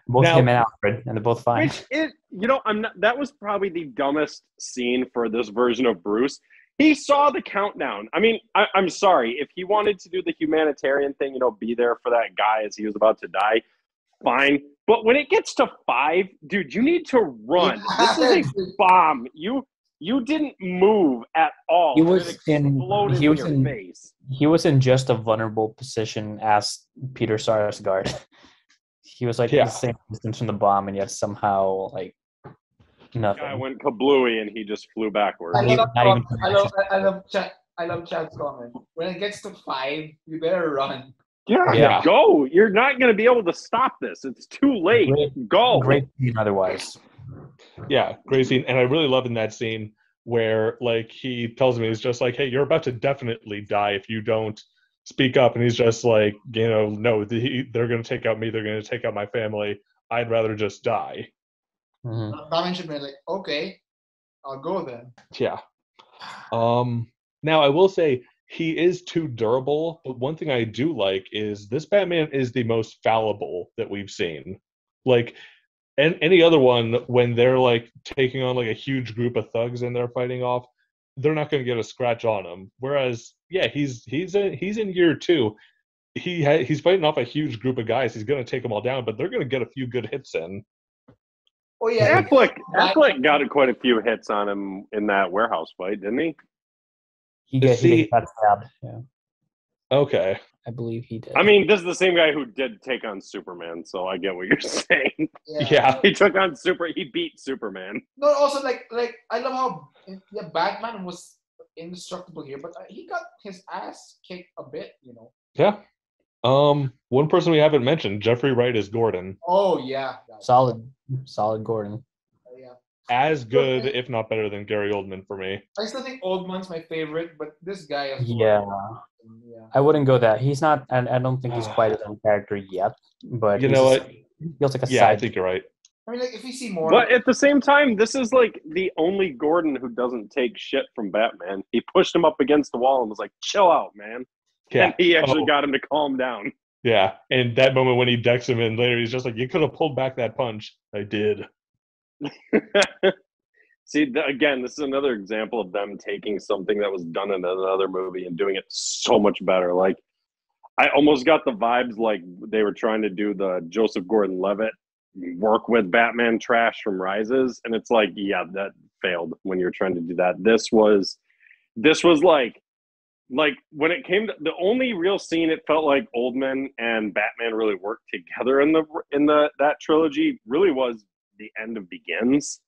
Both him and Alfred, and they're both fine. That was probably the dumbest scene for this version of Bruce. He saw the countdown. I mean, I'm sorry. If he wanted to do the humanitarian thing, be there for that guy as he was about to die, fine. But when it gets to 5, dude, you need to run. This is a bomb. You didn't move at all. He was in just a vulnerable position as Peter Sarsgaard. He was like the same distance from the bomb, and yet somehow like nothing. I went kablooey, and he just flew backwards. I love Chad's comment. When it gets to 5, you better run. Yeah, go. You're not going to be able to stop this. It's too late. Go. Great scene otherwise. Yeah, great scene. And I really love in that scene where, like, he tells me, he's just like, hey, you're about to definitely die if you don't speak up. And he's just like, no, they're going to take out me. They're going to take out my family. I'd rather just die. Mm-hmm. Batman should be like, okay, I'll go then. Yeah. Now, I will say, he is too durable, but one thing I do like is this Batman is the most fallible that we've seen. Like, and any other one, when they're like taking on like a huge group of thugs and they're fighting off, they're not going to get a scratch on him. Whereas, he's in year 2. He's fighting off a huge group of guys. He's going to take them all down, but they're going to get a few good hits in. Oh yeah, Affleck got quite a few hits on him in that warehouse fight, didn't he? He got stabbed. Yeah. Okay. I believe he did. I mean, this is the same guy who did take on Superman, so I get what you're saying. Yeah. He beat Superman. No, also like I love how Batman was indestructible here, but he got his ass kicked a bit, Yeah. One person we haven't mentioned, Jeffrey Wright is Gordon. Oh yeah. Solid Gordon. As good, if not better, than Gary Oldman for me. I still think Oldman's my favorite, but this guy as well. Yeah. I wouldn't go that. He's not, and I don't think he's quite his own character yet. But you know what? He feels like a side. I think you're right. I mean, like if we see more. But at the same time, this is like the only Gordon who doesn't take shit from Batman. He pushed him up against the wall and was like, "Chill out, man." Yeah. And he actually got him to calm down. Yeah, and that moment when he decks him in later, he's just like, "You could have pulled back that punch." I did. See, again, this is another example of them taking something that was done in another movie and doing it so much better. Like, I almost got the vibes like they were trying to do the Joseph Gordon-Levitt work with Batman trash from Rises, and it's like, yeah, that failed when you're trying to do that. This was like when it came to the only real scene, it felt like Oldman and Batman really worked together in the that trilogy really was the end of Begins.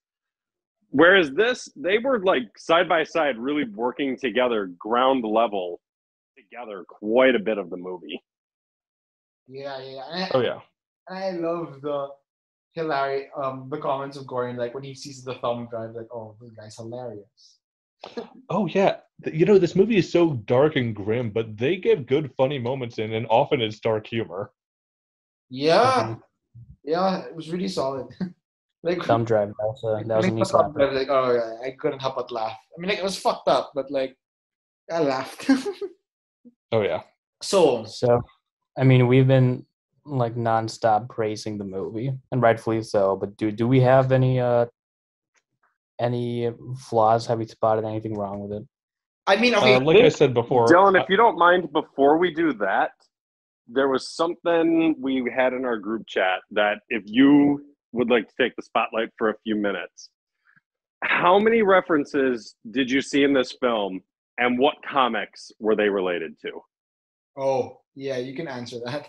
Whereas this, they were like side by side, really working together, ground level together, quite a bit of the movie. Yeah. Oh yeah. And I love the the comments of Gordon, like when he sees the thumb drive, like, oh, this guy's hilarious. Oh yeah. You know, this movie is so dark and grim, but they give good funny moments in, and often it's dark humor. Yeah, yeah, it was really solid. Like Thumb drive. That was a neat thumb laugh. drive, like, oh yeah, I couldn't help but laugh. I mean, like it was fucked up, but like I laughed. Oh yeah. So So, I mean, we've been like nonstop praising the movie, and rightfully so. But do we have any flaws? Have we spotted anything wrong with it? I mean, okay, Like I said before, Dylan, if you don't mind, before we do that, there was something we had in our group chat that if you would like to take the spotlight for a few minutes, how many references did you see in this film, and what comics were they related to? oh yeah, you can answer that.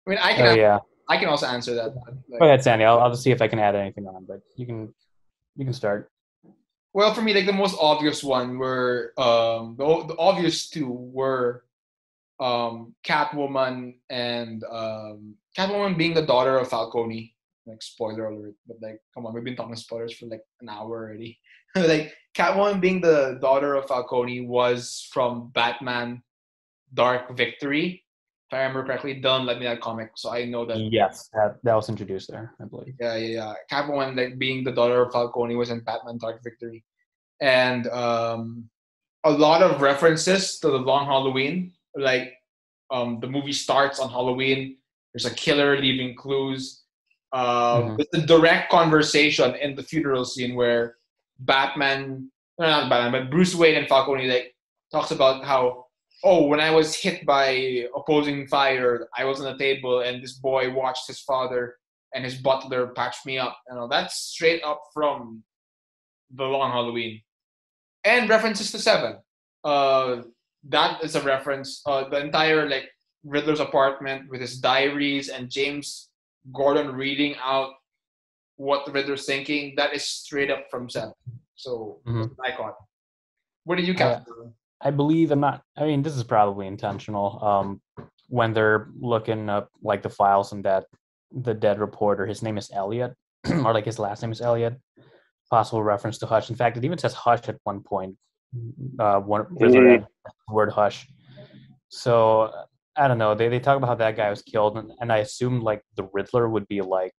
I mean, Oh yeah. I can also answer that. Like, Go ahead, Sandy. I'll just see if I can add anything on, but you can start. well, for me, like the most obvious one were the obvious two were Catwoman and Catwoman being the daughter of Falcone. Like spoiler alert, but like come on, we've been talking spoilers for like an hour already. Like Catwoman being the daughter of Falcone was from Batman Dark Victory. If I remember correctly, Dylan let me that comic, so I know that. Yes, that was introduced there, I believe. Yeah. Catwoman, like being the daughter of Falcone, was in Batman Dark Victory, and a lot of references to the Long Halloween. Like the movie starts on Halloween. There's a killer leaving clues. It's a direct conversation in the funeral scene where Batman, no, not Batman, but Bruce Wayne and Falcone like talks about how, oh, when I was hit by opposing fire, I was on the table and this boy watched his father and his butler patch me up. You know, that's straight up from the Long Halloween. And references to Seven. That is a reference. The entire like Riddler's apartment with his diaries and James Gordon reading out what the Riddler's thinking. That is straight up from Seven. So that's what I caught. What did you capture? I believe I mean, this is probably intentional. When they're looking up like the files and that the dead reporter, his name is Elliot, or like his last name is Elliot. Possible reference to Hush. In fact, it even says Hush at one point. One Riddler the word Hush. So I don't know. They talk about how that guy was killed, and I assumed like the Riddler would be like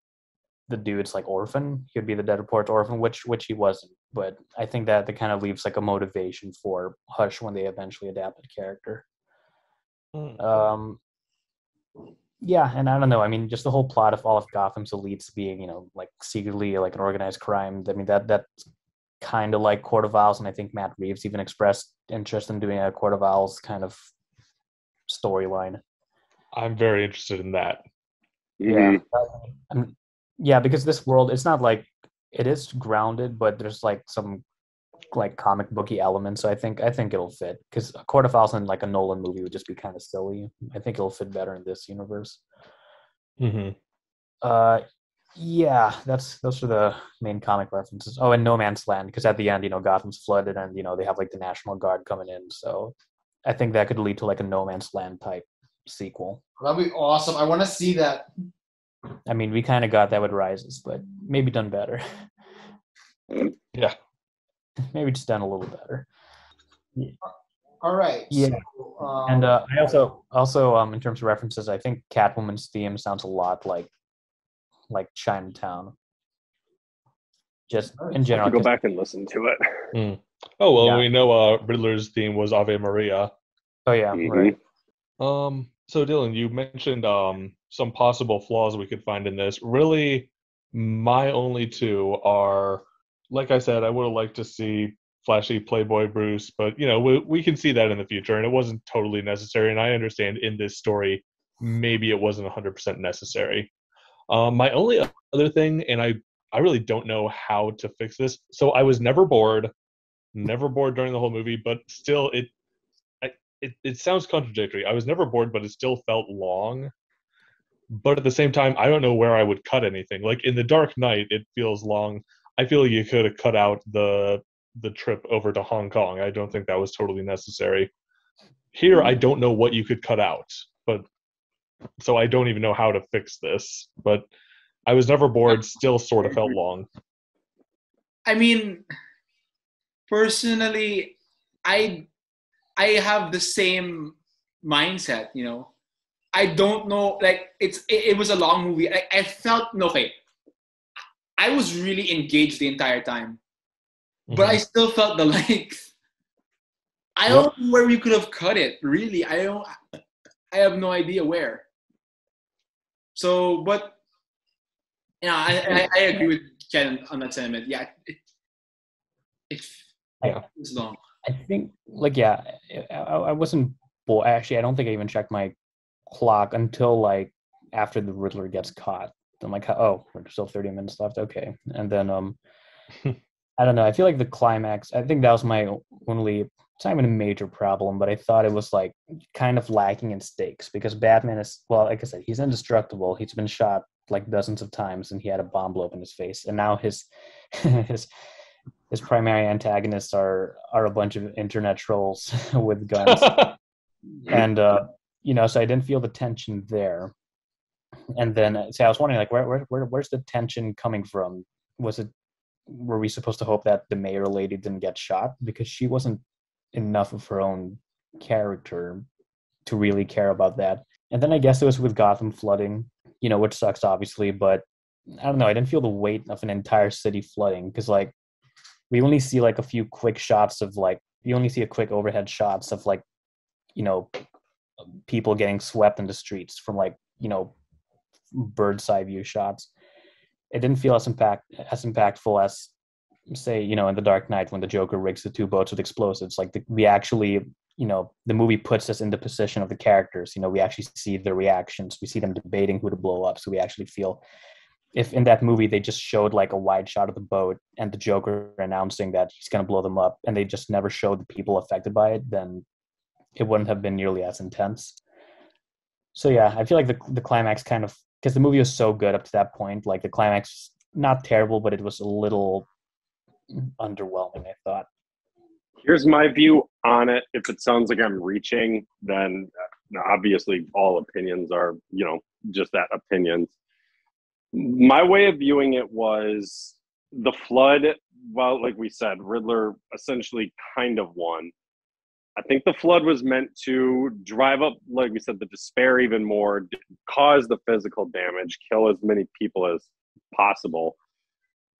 the dude's like orphan. He would be the dead reporter's orphan, which he wasn't. But I think that kind of leaves like a motivation for Hush when they eventually adapt the character. Yeah, and I don't know. I mean, just the whole plot of all of Gotham's elites being, like secretly like an organized crime. I mean, that's kind of like Court of Owls, and I think Matt Reeves even expressed interest in doing a Court of Owls kind of storyline. I'm very interested in that. Yeah, yeah, because this world, it's not like it is grounded, but there's like some like comic booky elements. So I think it'll fit because a Court of Owls in like a Nolan movie would just be kind of silly. I think it'll fit better in this universe. Yeah, those are the main comic references. Oh, and No Man's Land, because at the end, Gotham's flooded, and they have like the National Guard coming in. So I think that could lead to like a No Man's Land type sequel. That'd be awesome. I want to see that. I mean, we kind of got that with Rises, but maybe done better. Yeah. Maybe just done a little better. Yeah. All right. Yeah. So, and I also in terms of references, I think Catwoman's theme sounds a lot like Chinatown. Just in general. Go back and listen to it. Oh well, we know Riddler's theme was Ave Maria. Oh yeah, right. So Dylan, you mentioned some possible flaws we could find in this. Really, my only two are like I said, I would have liked to see flashy Playboy Bruce, but we can see that in the future, and it wasn't totally necessary. And I understand in this story, maybe it wasn't 100% necessary. My only other thing, and I really don't know how to fix this. So I was never bored during the whole movie, but still, it sounds contradictory. I was never bored, but it still felt long. But at the same time, I don't know where I would cut anything. Like in The Dark Knight, it feels long. I feel you could have cut out the trip over to Hong Kong. I don't think that was totally necessary. Here, I don't know what you could cut out, but so I don't even know how to fix this. But I was never bored. Still, sort of felt long. I mean, personally, I I have the same mindset. I don't know. Like it was a long movie. I felt okay. I was really engaged the entire time, but I still felt the length. I don't know where we could have cut it. Really, I don't. I have no idea where. So, but I agree with Ken on that sentiment. Yeah, it was long. I think, like, yeah, I wasn't bored. Actually, I don't think I even checked my clock until like after the Riddler gets caught. I'm like, oh, we're still 30 minutes left. Okay, and then I don't know. I feel like the climax. I think that was my only. It's not even a major problem, but I thought it was like kind of lacking in stakes because Batman is, well, like I said, he's indestructible. He's been shot like dozens of times, and he had a bomb blow up in his face, and now his his his primary antagonists are a bunch of internet trolls with guns, and so I didn't feel the tension there. And then, so I was wondering, like, where's the tension coming from? Were we supposed to hope that the mayor lady didn't get shot because she wasn't enough of her own character to really care about that? And then I guess it was with Gotham flooding, which sucks obviously, but I don't know. I didn't feel the weight of an entire city flooding because like we only see like a few quick shots of like you only see a quick overhead shots of like people getting swept in the streets from like bird's eye view shots. It didn't feel as impactful as say in The Dark Knight when the Joker rigs the two boats with explosives. Like we actually the movie puts us in the position of the characters. We actually see their reactions. We see them debating who to blow up. So we actually feel, if in that movie they just showed like a wide shot of the boat and the Joker announcing that he's going to blow them up and they just never showed the people affected by it, then it wouldn't have been nearly as intense. So yeah, I feel like the climax kind of, because the movie was so good up to that point, like the climax, not terrible, but it was a little underwhelming, I thought. Here's my view on it. If it sounds like I'm reaching, then obviously all opinions are, just that, opinions. My way of viewing it was the flood. Well, like we said, Riddler essentially kind of won. I think the flood was meant to drive up, like we said, the despair even more, cause the physical damage, kill as many people as possible.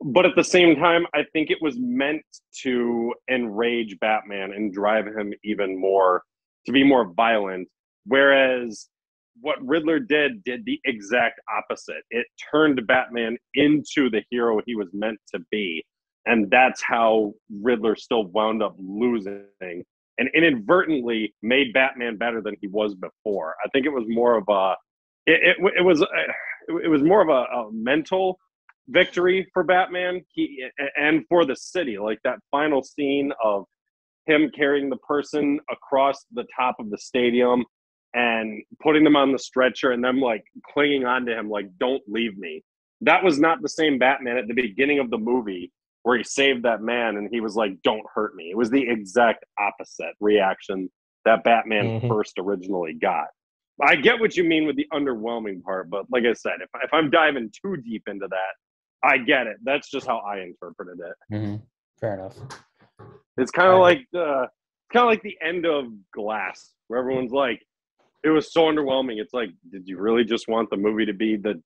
But at the same time, I think it was meant to enrage Batman and drive him even more, to be more violent. Whereas what Riddler did the exact opposite. It turned Batman into the hero he was meant to be. And that's how Riddler still wound up losing and inadvertently made Batman better than he was before. I think it was more of it was more of a mental victory for Batman and for the city. Like that final scene of him carrying the person across the top of the stadium and putting them on the stretcher and them like clinging on to him like, don't leave me. That was not the same Batman at the beginning of the movie where he saved that man and he was like, don't hurt me. It was the exact opposite reaction that Batman first originally got. I get what you mean with the underwhelming part, but like I said, if I'm diving too deep into that, I get it. That's just how I interpreted it. Mm-hmm. Fair enough. It's kind of like the end of Glass, where everyone's like, it was so underwhelming. It's like, did you really just want the movie to be the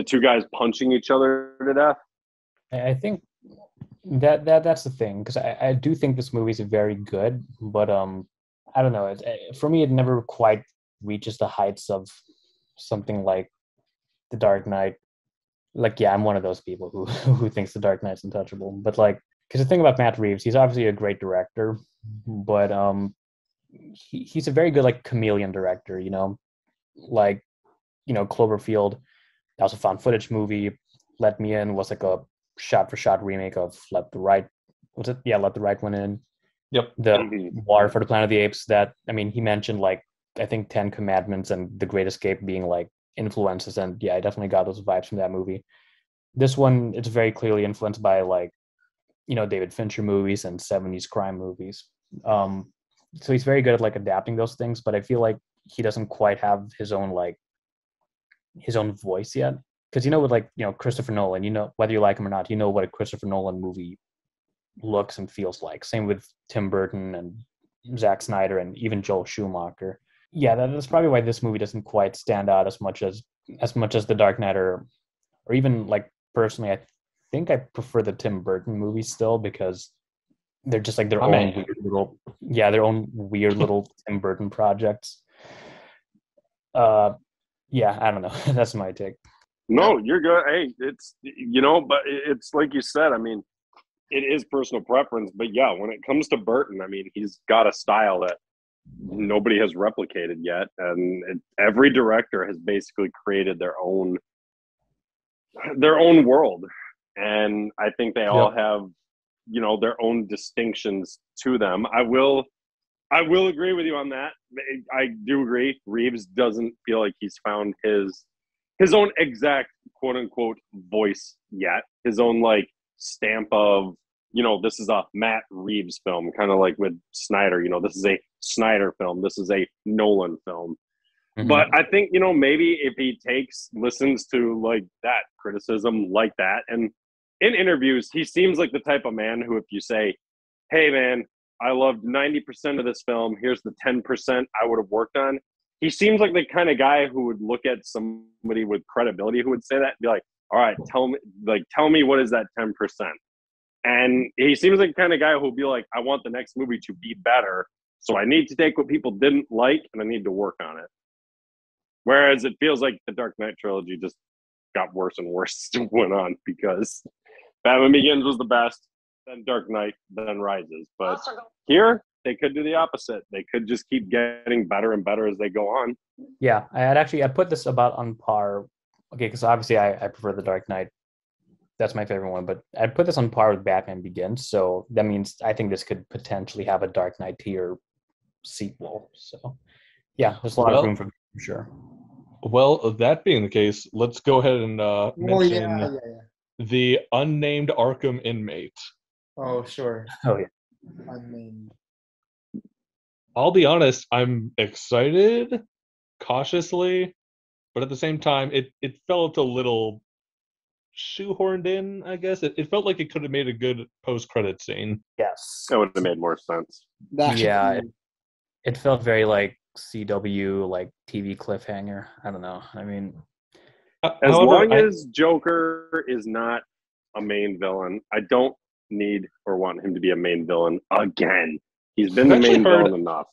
two guys punching each other to death? I think that's the thing, because I do think this movie is very good, but I don't know. For me, it never quite reaches the heights of something like The Dark Knight. like, yeah, I'm one of those people who who thinks The Dark Knight's untouchable. But like, because the thing about Matt Reeves, he's obviously a great director, but he's a very good like chameleon director. Like Cloverfield. That was a found footage movie. Let Me In was like a shot for shot remake of Let the Right. Was it? Yeah, Let the Right One In. Yep. The Mhm. War for the Planet of the Apes. That I mean, he mentioned like I think Ten Commandments and The Great Escape being like influences, and yeah, I definitely got those vibes from that movie. This one, it's very clearly influenced by like David Fincher movies and 70s crime movies. Um, so he's very good at like adapting those things, but I feel like he doesn't quite have his own voice yet. Because with like Christopher Nolan, whether you like him or not, what a Christopher Nolan movie looks and feels like. Same with Tim Burton and Zack Snyder and even Joel Schumacher. Yeah, that's probably why this movie doesn't quite stand out as much as The Dark Knight or even like personally, I think I prefer the Tim Burton movies still because they're just like their own weird little Tim Burton projects. Uh, yeah, I don't know. That's my take. No, you're good. Hey, but it's like you said. I mean, it is personal preference, but yeah, when it comes to Burton, I mean, he's got a style that nobody has replicated yet, and every director has basically created their own world, and I think they all Yep. have their own distinctions to them. I will agree with you on that. I do agree. Reeves doesn't feel like he's found his own exact quote unquote voice yet. His own like stamp of this is a Matt Reeves film, kind of like with Snyder. This is a Snyder film. This is a Nolan film. But Mm-hmm. I think maybe if he listens to like that criticism like that, and in interviews he seems like the type of man who, if you say, hey man, I loved 90% of this film, here's the 10% I would have worked on, he seems like the kind of guy who would look at somebody with credibility who would say that and be like, all right, tell me what is that 10%. And he seems like the kind of guy who will be like, I want the next movie to be better, so I need to take what people didn't like and I need to work on it. Whereas it feels like the Dark Knight trilogy just got worse and worse as it went on, because Batman Begins was the best, then Dark Knight, then Rises. But here, they could do the opposite. They could just keep getting better and better as they go on. Yeah, I put this about on par. Okay, because obviously I prefer The Dark Knight. That's my favorite one, but I'd put this on par with Batman Begins. So that means I think this could potentially have a Dark Knight tier sequel. So yeah, there's a lot of room for sure. Well, that being the case, let's go ahead and mention yeah. the unnamed Arkham inmate. Oh, sure. Oh yeah. Unnamed. I'll be honest, I'm excited, cautiously, but at the same time, it felt a little shoehorned in, I guess. It felt like it could have made a good post-credit scene. Yes. That would have made more sense. Yeah, it felt very like CW, like TV cliffhanger. I don't know. I mean, As However, long as Joker is not a main villain, I don't need or want him to be a main villain again. He's been the main villain enough.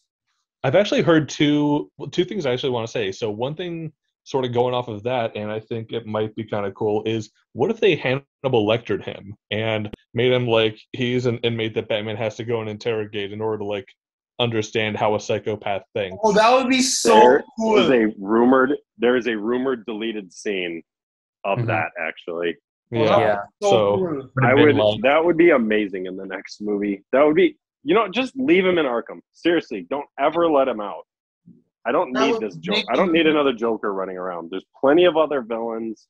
I've actually heard two things I actually want to say. So one thing sort of going off of that, and I think it might be kind of cool, is what if they Hannibal Lectered him and made him like he's an inmate that Batman has to go and interrogate in order to like understand how a psychopath thinks. Oh, that would be so cool. There is a rumored deleted scene of that, actually. Yeah. So cool. That would be amazing in the next movie. That would be, just leave him in Arkham. Seriously, don't ever let him out. I don't need this Joker. I don't need another Joker running around. There's plenty of other villains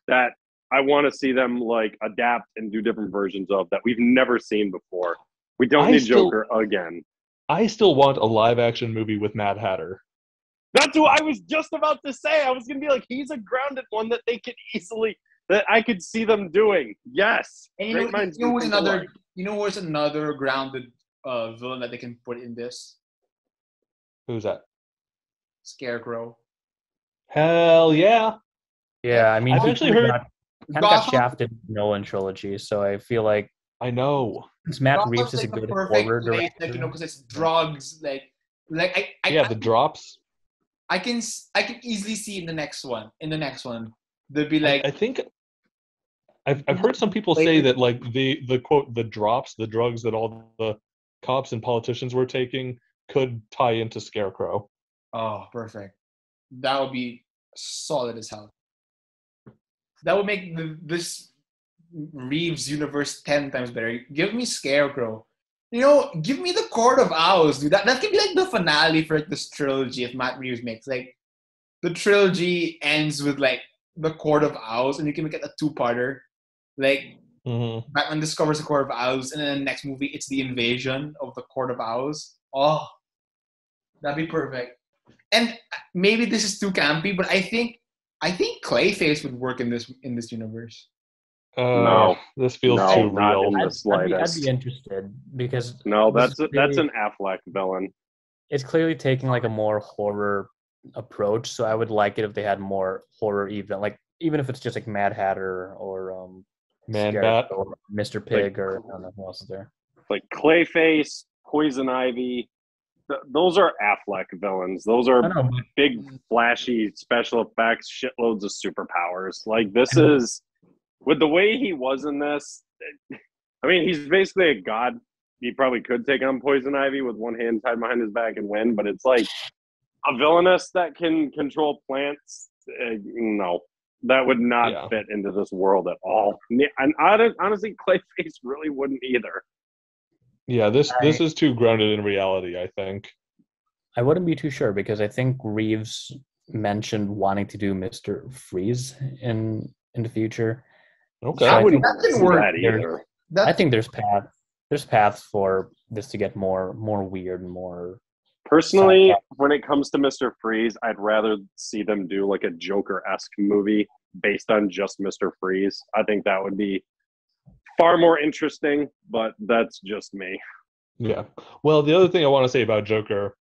that I want to see them like adapt and do different versions of that we've never seen before. We don't need Joker again. I still want a live action movie with Mad Hatter. That's what I was just about to say. I was going to be like, he's a grounded one that they could easily, that I could see them doing. Yes. And who's another grounded villain that they can put in this? Who's that? Scarecrow. Hell yeah. Yeah, I mean, I've actually heard got shafted in the Nolan trilogy, so I feel like I know. Since Matt Reeves is a good horror director, like, because it's drugs, the drops. I can easily see in the next one. There'd be like I think I've heard some people say that like the quote the drops, the drugs that all the cops and politicians were taking could tie into Scarecrow. Oh, perfect. That would be solid as hell. That would make this Reeves universe 10 times better. Give me Scarecrow. Give me the Court of Owls, dude. That can be like the finale for like this trilogy if Matt Reeves makes. Like the trilogy ends with like the Court of Owls, and you can make it a two-parter. Like Batman discovers the Court of Owls, and then the next movie it's the invasion of the Court of Owls. Oh, that'd be perfect. And maybe this is too campy, but I think Clayface would work in this universe. No. This feels No, too not real. in the I'd slightest. be interested because No, this that's is an Affleck villain. it's clearly taking like a more horror approach. So I would like it if they had more horror, even if it's just like Mad Hatter or Man-Bat. or Mr. Pig, or I don't know who else is there. Like Clayface, Poison Ivy. Those are Affleck villains. Those are I don't know, but big, flashy special effects, shitloads of superpowers. Like this is with the way he was in this. I mean, he's basically a god. He probably could take on Poison Ivy with one hand tied behind his back and win, but it's like a villainess that can control plants. No, that would not fit into this world at all. And honestly, Clayface really wouldn't either. Yeah, this is too grounded in reality, I think. I wouldn't be too sure because I think Reeves mentioned wanting to do Mr. Freeze in the future. Okay. So I wouldn't that can see work. that either. I think there's paths for this to get more weird and more. Personally, when it comes to Mr. Freeze, I'd rather see them do like a Joker-esque movie based on just Mr. Freeze. I think that would be far more interesting, but that's just me. Yeah. Well, the other thing I want to say about Joker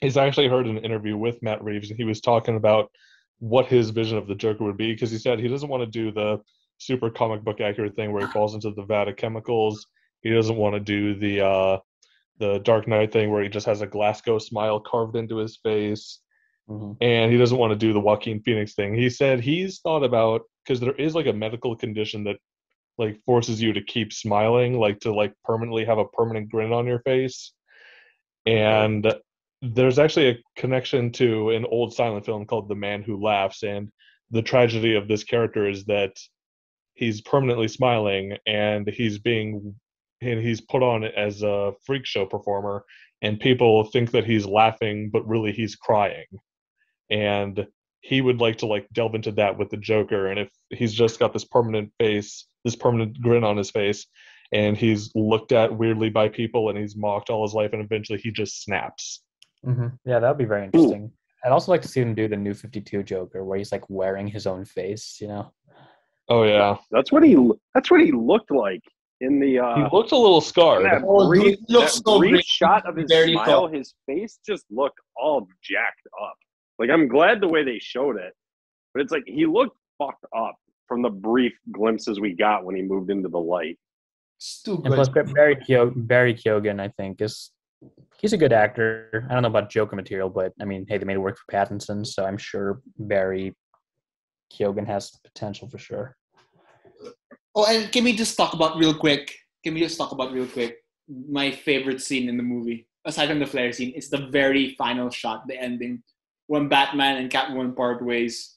is I actually heard an interview with Matt Reeves, and he was talking about what his vision of the Joker would be, because he said he doesn't want to do the super comic book accurate thing where he falls into the vat of chemicals. He doesn't want to do the Dark Knight thing where he just has a Glasgow smile carved into his face. And he doesn't want to do the Joaquin Phoenix thing. He said he's thought about, because there is like a medical condition that like forces you to keep smiling, like to like permanently have a permanent grin on your face. And there's actually a connection to an old silent film called The Man Who Laughs, and the tragedy of this character is that he's permanently smiling, and he's put on as a freak show performer, and people think that he's laughing but really he's crying. And he would like to like delve into that with the Joker, and if he's just got this permanent grin on his face, and he's looked at weirdly by people and he's mocked all his life, and eventually he just snaps. Yeah, that would be very interesting. I'd also like to see him do the New 52 Joker where he's like wearing his own face, Oh yeah, that's what he looked like in the. He looked a little scarred. That brief shot of his smile, his face just looked all jacked up. Like, I'm glad the way they showed it, but it's like he looked fucked up from the brief glimpses we got when he moved into the light. And plus, Barry Keoghan, I think, he's a good actor. I don't know about Joker material, but I mean, hey, they made it work for Pattinson, so I'm sure Barry Keoghan has the potential for sure. Oh, and can we just talk about real quick my favorite scene in the movie, aside from the flare scene? It's the very final shot, the ending, when Batman and Catwoman part ways,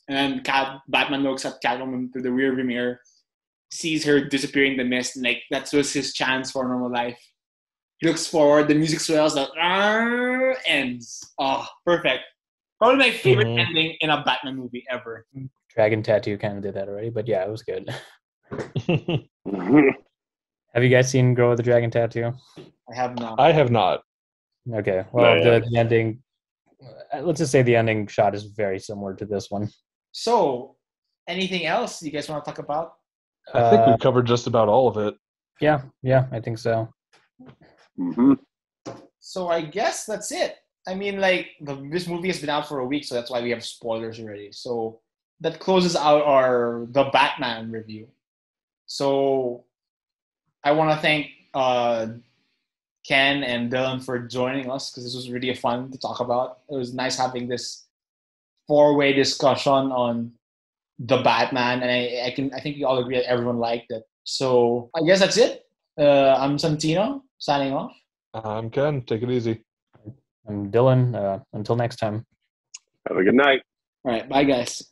and Batman looks at Catwoman through the rearview mirror, sees her disappearing in the mist, and like that was his chance for a normal life. He looks forward, the music swells, that ends. Oh, perfect. Probably my favorite ending in a Batman movie ever. Dragon Tattoo kind of did that already, but yeah, it was good. Have you guys seen Girl with the Dragon Tattoo? I have not. I have not. Okay, well, the ending, let's just say the ending shot is very similar to this one. So, anything else you guys want to talk about? I think we covered just about all of it. Yeah, I think so. So I guess that's it. I mean, like, this movie has been out for a week, so that's why we have spoilers already. So that closes out the Batman review. So I want to thank Ken and Dylan for joining us, because this was really fun to talk about. It was nice having this 4-way discussion on the Batman, and I think we all agree that everyone liked it. So I guess that's it. I'm Santino signing off. I'm Ken. Take it easy. I'm Dylan. Until next time. Have a good night. All right, bye guys.